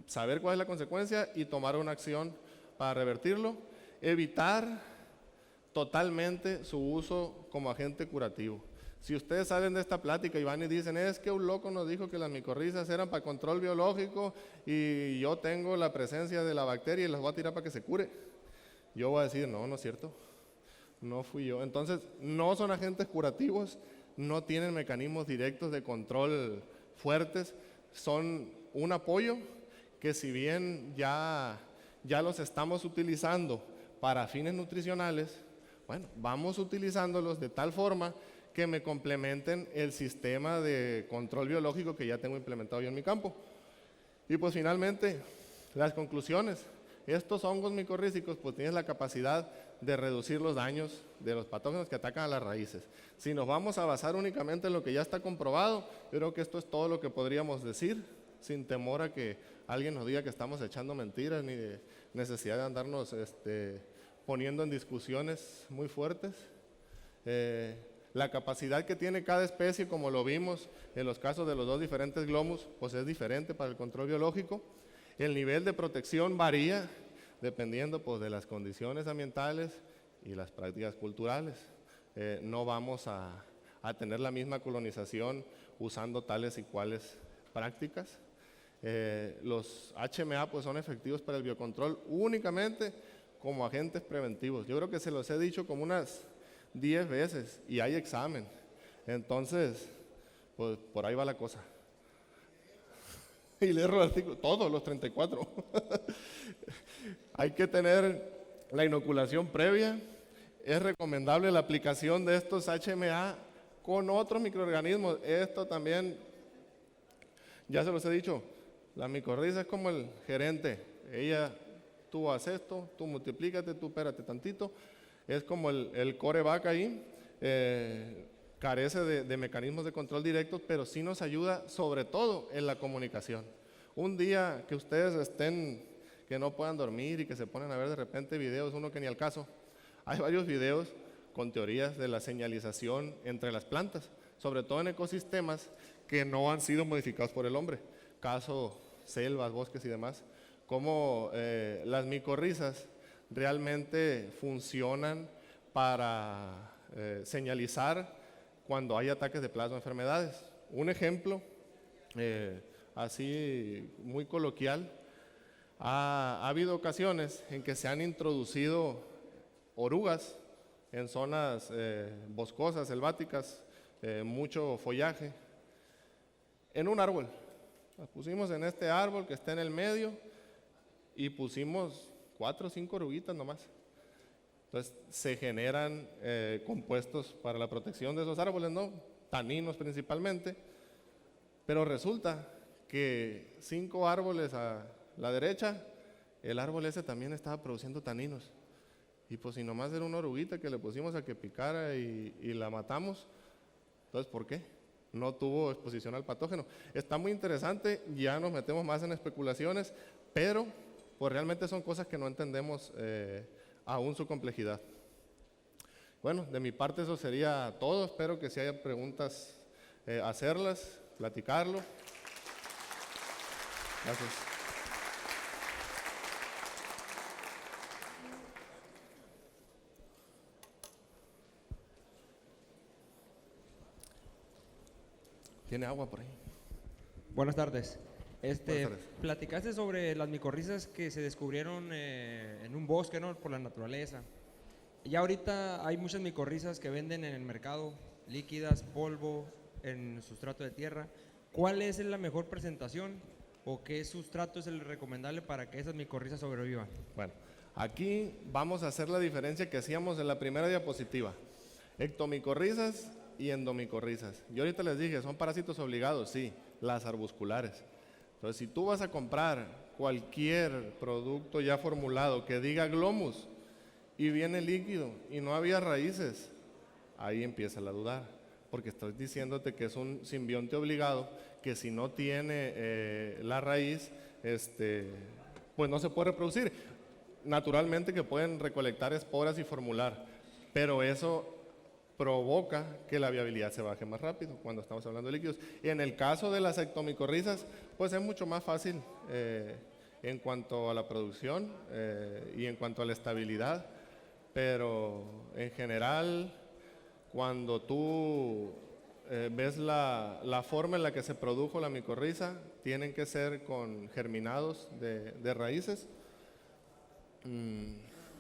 saber cuál es la consecuencia y tomar una acción para revertirlo. Evitar totalmente su uso como agente curativo. Si ustedes salen de esta plática y van y dicen, es que un loco nos dijo que las micorrizas eran para control biológico y yo tengo la presencia de la bacteria y las voy a tirar para que se cure, yo voy a decir, no, no es cierto, no fui yo. Entonces, no son agentes curativos, no tienen mecanismos directos de control fuertes, son un apoyo que, si bien ya los estamos utilizando para fines nutricionales, bueno, vamos utilizándolos de tal forma que me complementen el sistema de control biológico que ya tengo implementado yo en mi campo. Y pues finalmente, las conclusiones. Estos hongos micorrízicos pues tienen la capacidad de reducir los daños de los patógenos que atacan a las raíces. Si nos vamos a basar únicamente en lo que ya está comprobado, yo creo que esto es todo lo que podríamos decir, sin temor a que alguien nos diga que estamos echando mentiras, ni de necesidad de andarnos poniendo en discusiones muy fuertes. La capacidad que tiene cada especie, como lo vimos en los casos de los dos diferentes glomus, pues es diferente para el control biológico. El nivel de protección varía dependiendo pues de las condiciones ambientales y las prácticas culturales. No vamos a tener la misma colonización usando tales y cuales prácticas. Los HMA pues son efectivos para el biocontrol únicamente como agentes preventivos. Yo creo que se los he dicho como unas 10 veces y hay examen. Entonces, pues por ahí va la cosa. Y leer el artículo, todos los 34. Hay que tener la inoculación previa. Es recomendable la aplicación de estos HMA con otros microorganismos. Esto también, ya se los he dicho, la micorriza es como el gerente. Ella tú haz esto, tú multiplícate, tú espérate tantito. Es como el coreback ahí, carece de mecanismos de control directos, pero sí nos ayuda sobre todo en la comunicación. Un día que ustedes estén, que no puedan dormir y que se ponen a ver de repente videos, uno que ni al caso, hay varios videos con teorías de la señalización entre las plantas, sobre todo en ecosistemas que no han sido modificados por el hombre, caso selvas, bosques y demás, como las micorrizas realmente funcionan para señalizar cuando hay ataques de plagas o enfermedades. Un ejemplo, así muy coloquial, ha habido ocasiones en que se han introducido orugas en zonas boscosas, selváticas, mucho follaje, en un árbol. Las pusimos en este árbol que está en el medio y pusimos 4 o 5 oruguitas nomás. Entonces se generan compuestos para la protección de esos árboles, ¿no? Taninos principalmente, pero resulta que 5 árboles a la derecha, el árbol ese también estaba produciendo taninos. Y pues si nomás era una oruguita que le pusimos a que picara y la matamos, entonces ¿por qué? No tuvo exposición al patógeno. Está muy interesante, ya nos metemos más en especulaciones, pero pues realmente son cosas que no entendemos aún su complejidad. Bueno, de mi parte eso sería todo. Espero que si haya preguntas, hacerlas, platicarlo. Gracias. ¿Tiene agua por ahí? Buenas tardes. Buenas tardes. Platicaste sobre las micorrizas que se descubrieron en un bosque, ¿no? Por la naturaleza. Ya ahorita hay muchas micorrizas que venden en el mercado, líquidas, polvo, en sustrato de tierra. ¿Cuál es la mejor presentación o qué sustrato es el recomendable para que esas micorrizas sobrevivan? Bueno, aquí vamos a hacer la diferencia que hacíamos en la primera diapositiva. Ectomicorrizas y endomicorrizas. Yo ahorita les dije, son parásitos obligados, sí, las arbusculares. Entonces, si tú vas a comprar cualquier producto ya formulado que diga Glomus y viene líquido y no había raíces, ahí empieza la duda, porque estoy diciéndote que es un simbionte obligado, que si no tiene la raíz, pues no se puede reproducir. Naturalmente que pueden recolectar esporas y formular, pero eso provoca que la viabilidad se baje más rápido cuando estamos hablando de líquidos. Y en el caso de las ectomicorrizas, pues es mucho más fácil en cuanto a la producción y en cuanto a la estabilidad, pero en general, cuando tú ves la forma en la que se produjo la micorriza, tienen que ser con germinados de raíces.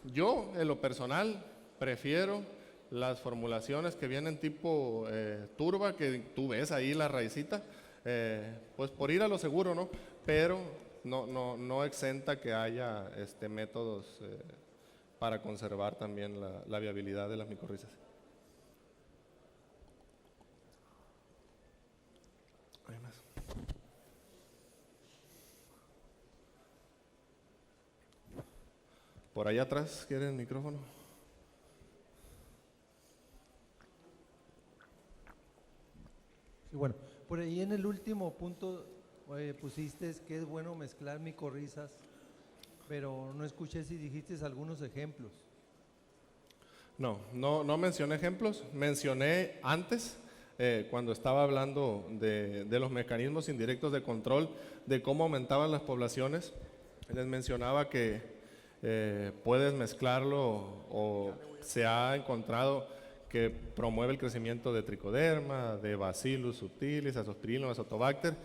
Yo, en lo personal, prefiero las formulaciones que vienen tipo turba, que tú ves ahí la raicita, pues por ir a lo seguro, ¿no? Pero no exenta que haya métodos para conservar también la viabilidad de las micorrizas. Hay más. Por allá atrás, ¿quieren micrófono? Sí, bueno, por ahí en el último punto pusiste que es bueno mezclar micorrizas, pero no escuché si dijiste algunos ejemplos. No mencioné ejemplos, mencioné antes, cuando estaba hablando de los mecanismos indirectos de control, de cómo aumentaban las poblaciones, les mencionaba que puedes mezclarlo o se ha encontrado que promueve el crecimiento de tricoderma, de Bacillus subtilis, Azospirillum, Azotobacter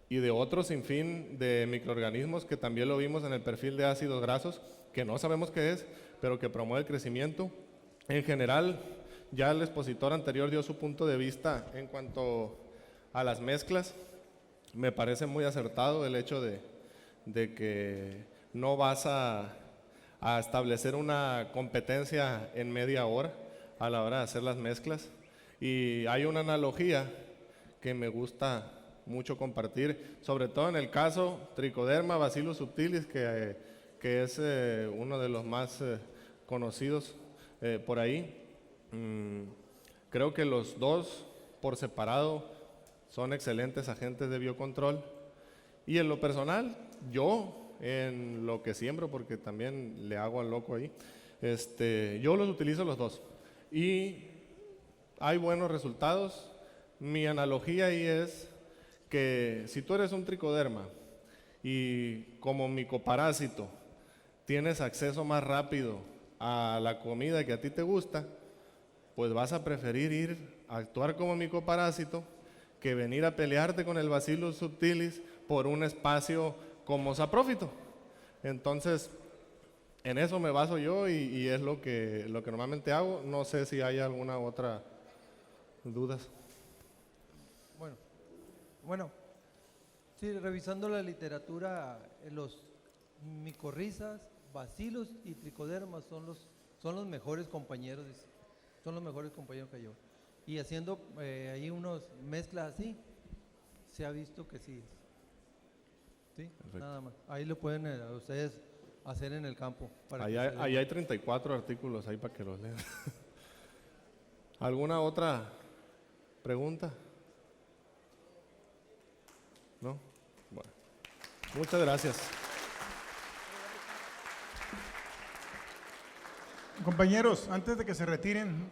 y de otros sinfín de microorganismos que también lo vimos en el perfil de ácidos grasos, que no sabemos qué es, pero que promueve el crecimiento. En general, ya el expositor anterior dio su punto de vista en cuanto a las mezclas. Me parece muy acertado el hecho de que no vas a establecer una competencia en media hora a la hora de hacer las mezclas. Y hay una analogía que me gusta mucho compartir, sobre todo en el caso Tricoderma, Bacillus subtilis, que que es uno de los más conocidos por ahí. Creo que los dos por separado son excelentes agentes de biocontrol. Y en lo personal, yo en lo que siembro, porque también le hago al loco ahí, yo los utilizo los dos. Y hay buenos resultados. Mi analogía ahí es que si tú eres un tricoderma y como micoparásito tienes acceso más rápido a la comida que a ti te gusta, pues vas a preferir ir a actuar como micoparásito que venir a pelearte con el Bacillus subtilis por un espacio como saprófito. Entonces, en eso me baso yo y es lo que normalmente hago. No sé si hay alguna otra dudas. Bueno, sí, revisando la literatura, los micorrizas, bacilos y tricodermas son los mejores compañeros, son los mejores compañeros que yo. Y haciendo ahí unos mezclas así, se ha visto que sí. Sí, nada más. Ahí lo pueden ustedes hacer en el campo. Ahí hay 34 artículos ahí para que los lean. ¿Alguna otra pregunta? ¿No? Bueno, muchas gracias. Compañeros, antes de que se retiren,